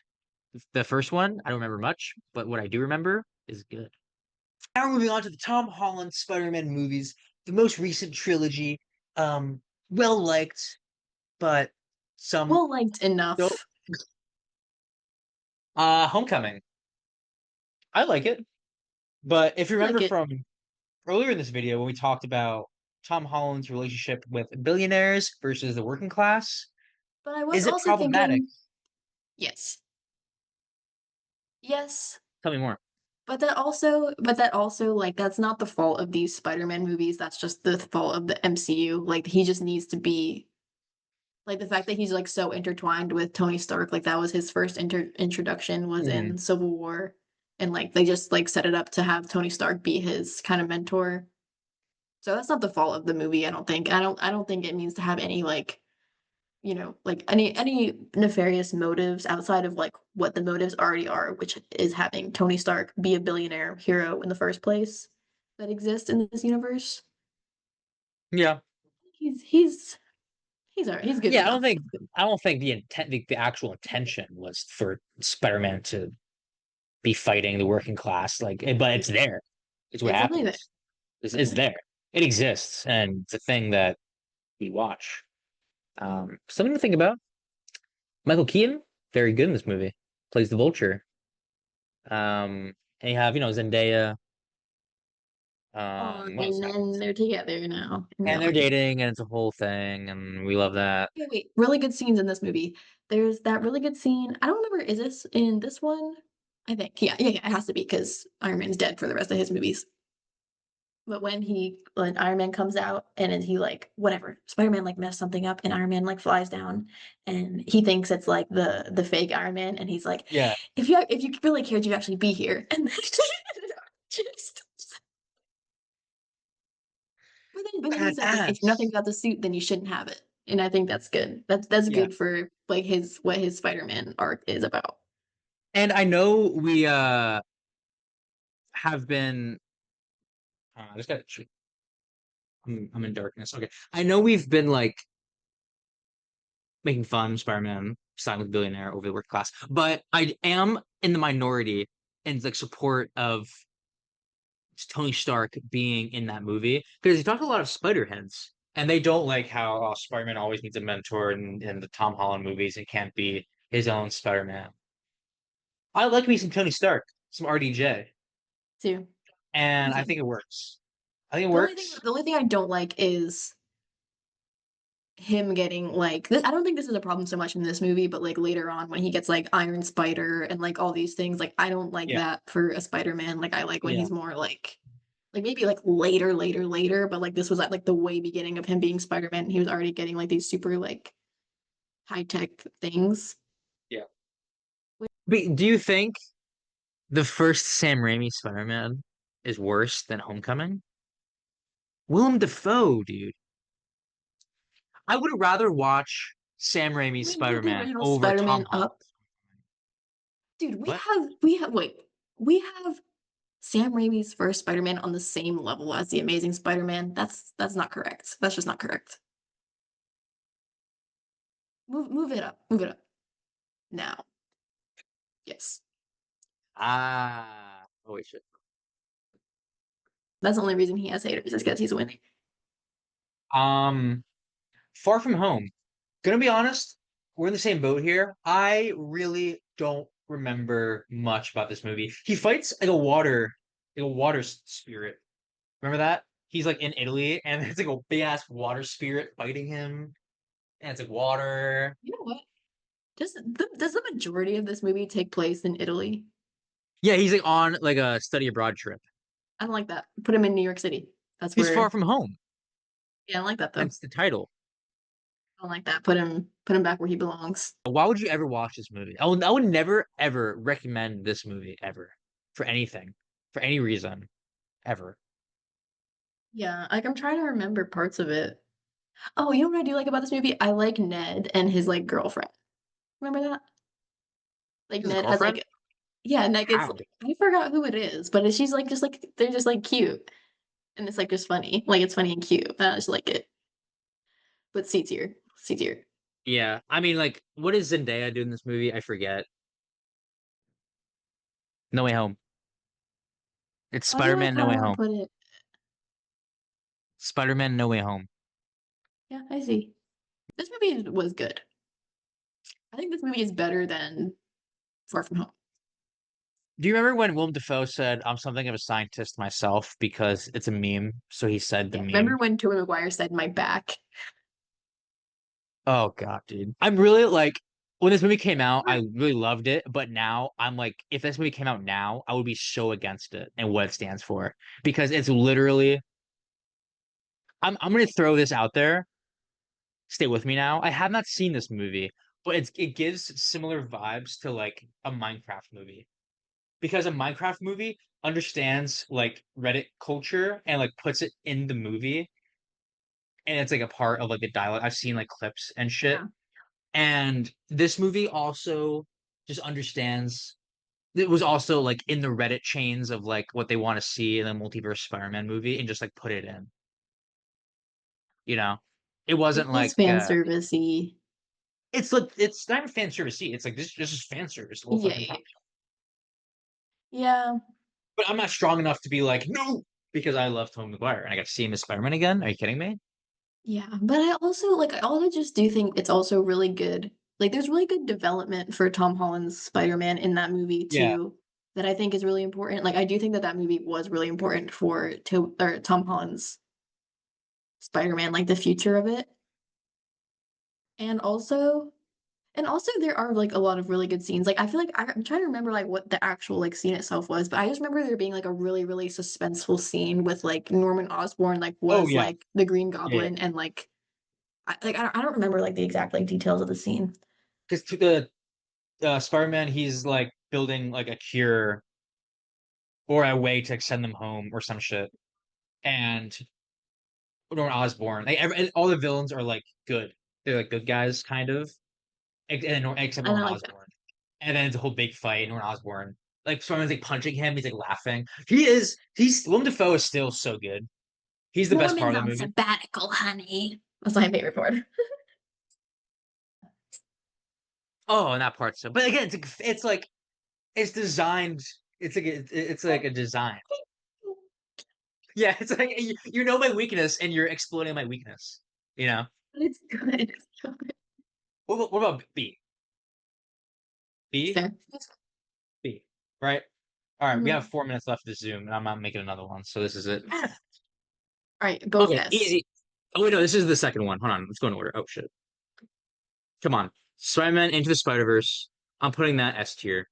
The first one, I don't remember much, but what I do remember is good. Now we're moving on to the Tom Holland Spider-Man movies, the most recent trilogy. well liked, but some Well liked don't. enough. Homecoming. I like it, but if you I like remember it, from earlier in this video when we talked about Tom Holland's relationship with billionaires versus the working class, but I was is it also problematic? thinking, yes, yes, Tell me more. but that also, like, that's not the fault of these Spider-Man movies. That's just the fault of the MCU. Like, he just needs to be like the fact that he's like so intertwined with Tony Stark. Like, that was his first introduction was Hmm. in Civil War, and like they just like set it up to have Tony Stark be his kind of mentor. So that's not the fault of the movie. I don't think. I don't think it needs to have any like like any nefarious motives outside of like what the motives already are, which is having Tony Stark be a billionaire hero in the first place that exists in this universe. Yeah. He's he's all right. He's good Yeah, enough. I don't think the actual intention was for Spider-Man to be fighting the working class, but it's there. It's what It's definitely there. happens. It's there. It exists, and it's a thing that we watch. Something to think about. Michael Keaton, very good in this movie. Plays the Vulture. And you have, Zendaya, what else And then happens? they're together now in real And they're life. dating, and it's a whole thing, and we love that. Wait, wait, really good scenes in this movie. There's that really good scene. I don't remember, is this in this one? I think. Yeah, yeah, yeah, it has to be because Iron Man's dead for the rest of his movies. But when Iron Man comes out and then he like whatever, Spider-Man like messed something up and Iron Man like flies down and he thinks it's like the fake Iron Man and he's like, Yeah, if you really cared, you'd actually be here. And then just but then he says like if you're nothing badass. about the suit, then you shouldn't have it. And I think that's good. That's Yeah. good for like his what his Spider-Man arc is about. And I know we have been I just got I'm in darkness. Okay. I know we've been like making fun of Spider-Man signing with a billionaire over the working class, but I am in the minority in like support of Tony Stark being in that movie because he talked a lot of Spider-Heads. And they don't like how Spider-Man always needs a mentor in the Tom Holland movies and can't be his own Spider-Man. I like me some Tony Stark, some RDJ, Too. Me and I too. think it works. I think it The only thing works. the only thing I don't like is him getting like this. I don't think this is a problem so much in this movie, but like later on when he gets like Iron Spider and like all these things, like I don't like Yeah, that for a Spider-Man. Like I like when yeah, he's more like maybe like later, but like this was at like the way beginning of him being Spider-Man. He was already getting like these super like high-tech things. yeah. But do you think the first Sam Raimi Spider-Man is worse than Homecoming? Willem Dafoe, dude. I would rather watch Sam Raimi's We move the Spider-Man original over Tom Spider-Man Holland. up. Dude, we What? have we have wait. We have Sam Raimi's first Spider-Man on the same level as the Amazing Spider-Man. That's not correct. That's just not correct. Move it up. Move it up. Now. Yes. Oh wait, shit. That's the only reason he has haters is because he's winning. Um, Far From Home. Gonna be honest, we're in the same boat here. I really don't remember much about this movie. He fights like a water spirit. Remember that? He's like in Italy, and it's like a big ass water spirit fighting him, and it's like water. You know what? Does the majority of this movie take place in Italy? Yeah, he's like on like a study abroad trip. I don't like that. Put him in New York City. That's He's far where from home. yeah, I don't like that though. Hence the title. I don't like that. Put him back where he belongs. Why would you ever watch this movie? I would never ever recommend this movie ever for anything, for any reason, ever. Yeah, like I'm trying to remember parts of it. Oh, you know what I do like about this movie? I like Ned and his like girlfriend. Remember that? Like His Ned has girlfriend? like yeah, Ned gets How? like I forgot who it is, but she's like just like they're just like cute. And it's like just funny. Like it's funny and cute. I just like it. But C tier. C tier. Yeah, I mean, like, what does Zendaya do in this movie? I forget. No Way Home. It's Why do I Spider-Man No kinda Way want Home. to put it Spider-Man No Way Home. Yeah, I see. This movie was good. I think this movie is better than Far From Home. Do you remember when Willem Dafoe said, "I'm something of a scientist myself" because it's a meme? So he said the Yeah, meme. remember when Tobey Maguire said my back? Oh God, dude. I'm really like when this movie came out, I really loved it, but now I'm like, if this movie came out now, I would be so against it and what it stands for because it's literally. I'm gonna throw this out there. Stay with me now. I have not seen this movie, but it gives similar vibes to like a Minecraft movie because a Minecraft movie understands like Reddit culture and like puts it in the movie and it's like a part of like the dialogue. I've seen like clips and shit. Yeah. And this movie also just understands it was also like in the Reddit chains of like what they want to see in a multiverse Spider-Man movie and just like put it in, you know? It It wasn't was like fan servicey. it's like it's not even fan service. It's like this is fan service the whole Yeah, fucking time. yeah, But I'm not strong enough to be like, no, because I love Tobey Maguire and I got to see him as Spider-Man again. Are you kidding me? yeah. But I also just do think it's also really good. Like there's really good development for Tom Holland's Spider-Man in that movie Yeah. too, that I think is really important. Like I do think that that movie was really important for Tom Holland's Spider-Man, like the future of it. And also And also there are like a lot of really good scenes. Like I feel like I'm trying to remember like what the actual like scene itself was, but I just remember there being like a really, really suspenseful scene with like Norman Osborn like Oh was yeah. like the Green Yeah. Goblin and like I don't remember like the exact like details of the scene. Because to the Spider-Man, he's like building like a cure or a way to send them home or some shit. And Norman Osborn, like all the villains are like good. They're like good guys, kind of, except And I Norman like that. Osborn. And then it's a whole big fight. Norman Osborn, like someone's like punching him. He's like laughing. He's Willem Dafoe is still so good. He's the best part Norman's of the on movie. sabbatical, honey. That's my favorite part. Oh, and that part's so. But again, it's like it's designed. It's like a design. Yeah, it's like you know my weakness and you're exploiting my weakness. You know. It's good. It's good. What about B? It's B? fair. B. Right? All right, we have Mhm. 4 minutes left to Zoom, and I'm not making another one, so this is it. All right, both Okay, S. easy. Oh wait, no, this is the second one. Hold on, let's go in order. Oh shit. Come on. Spider-Man Into the Spider-Verse. I'm putting that S tier.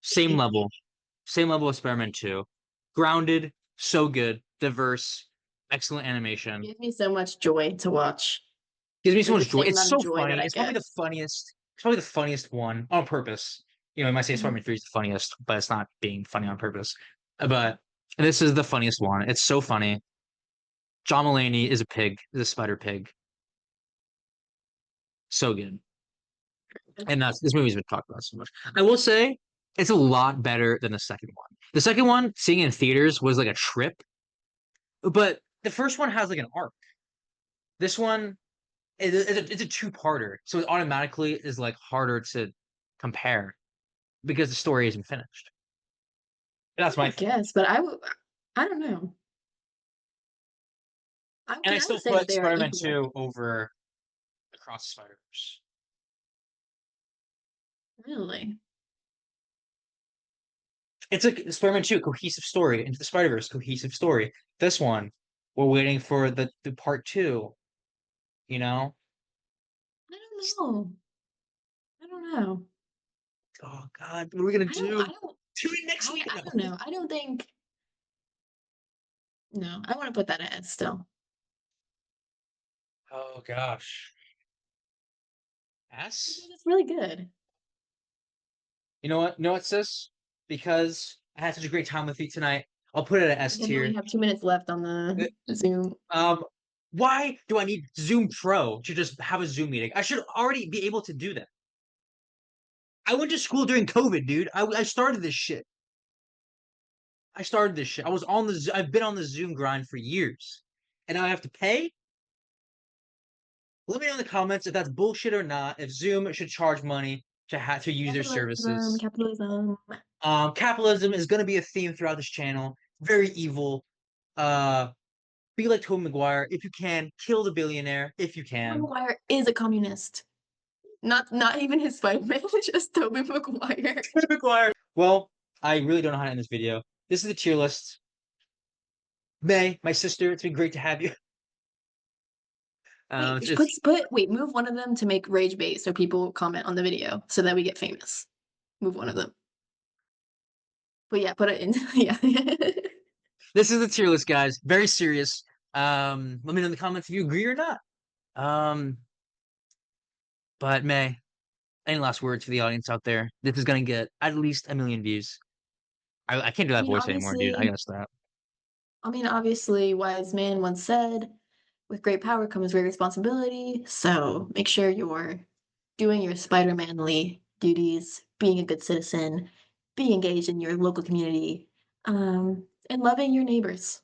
Same level. Same level as Spider-Man 2. Grounded, so good, diverse, excellent animation. Gives me so much joy to watch. Gives me so Like the much joy. same It's amount of so joy that funny. I It's probably get. the funniest. It's probably the funniest one on purpose. You know, you might say Mhm. Spider-Man 3 is the funniest, but it's not being funny on purpose. But this is the funniest one. It's so funny. John Mulaney is a pig, is a spider pig. So good. And that's this movie's been talked about so much. I will say it's a lot better than the second one. The second one, seeing in theaters, was like a trip, but the first one has like an arc. This one it's a two-parter, so it automatically is like harder to compare because the story isn't finished. That's I my thing. guess, but I don't know. And I Because I still would say that put they are Spider-Man equal. 2 over Across the Spider-Verse. Really? It's like Spider-Man 2, cohesive story. Into the Spider-Verse, cohesive story. This one, we're waiting for the part two, you know? I don't know. I don't know. Oh God, what are we gonna I don't. I do? don't. Tune in next week. I No. don't know. I don't think. No, I want to put that as still. Oh gosh. Because S? it's really good. You know what? You know what, sis? Because I had such a great time with you tonight, I'll put it at S And we only tier. have 2 minutes left on Uh, the Zoom. why do I need Zoom Pro to just have a Zoom meeting? I should already be able to do that. I went to school during COVID, dude. I started this shit. I started this shit. I've been on the Zoom grind for years. And now I have to pay? Let me know in the comments if that's bullshit or not, if Zoom should charge money to use their Capitalism, services. capitalism. Capitalism is going to be a theme throughout this channel. Very evil. Uh, Be like Tobey Maguire if you can. Kill the billionaire if you Tobey can. Maguire is a communist. Not even his Spider-Man, just Tobey Maguire. Tobey Maguire. Well, I really don't know how to end this video. This is the tier list. May, my sister, it's been great to have you. Wait, It's wait, move one of them to make rage bait so people comment on the video so that we get famous. Move one of them. But yeah, put it in. Yeah. this is the tier list, guys. Very serious. Let me know in the comments if you agree or not. Um, but May, any last words for the audience out there? This is gonna get at least 1 million views. I can't do I that mean, voice anymore, dude. I obviously, gotta stop. wise man once said, with great power comes great responsibility. So make sure you're doing your Spider-Manly duties, being a good citizen, being engaged in your local community, and loving your neighbors.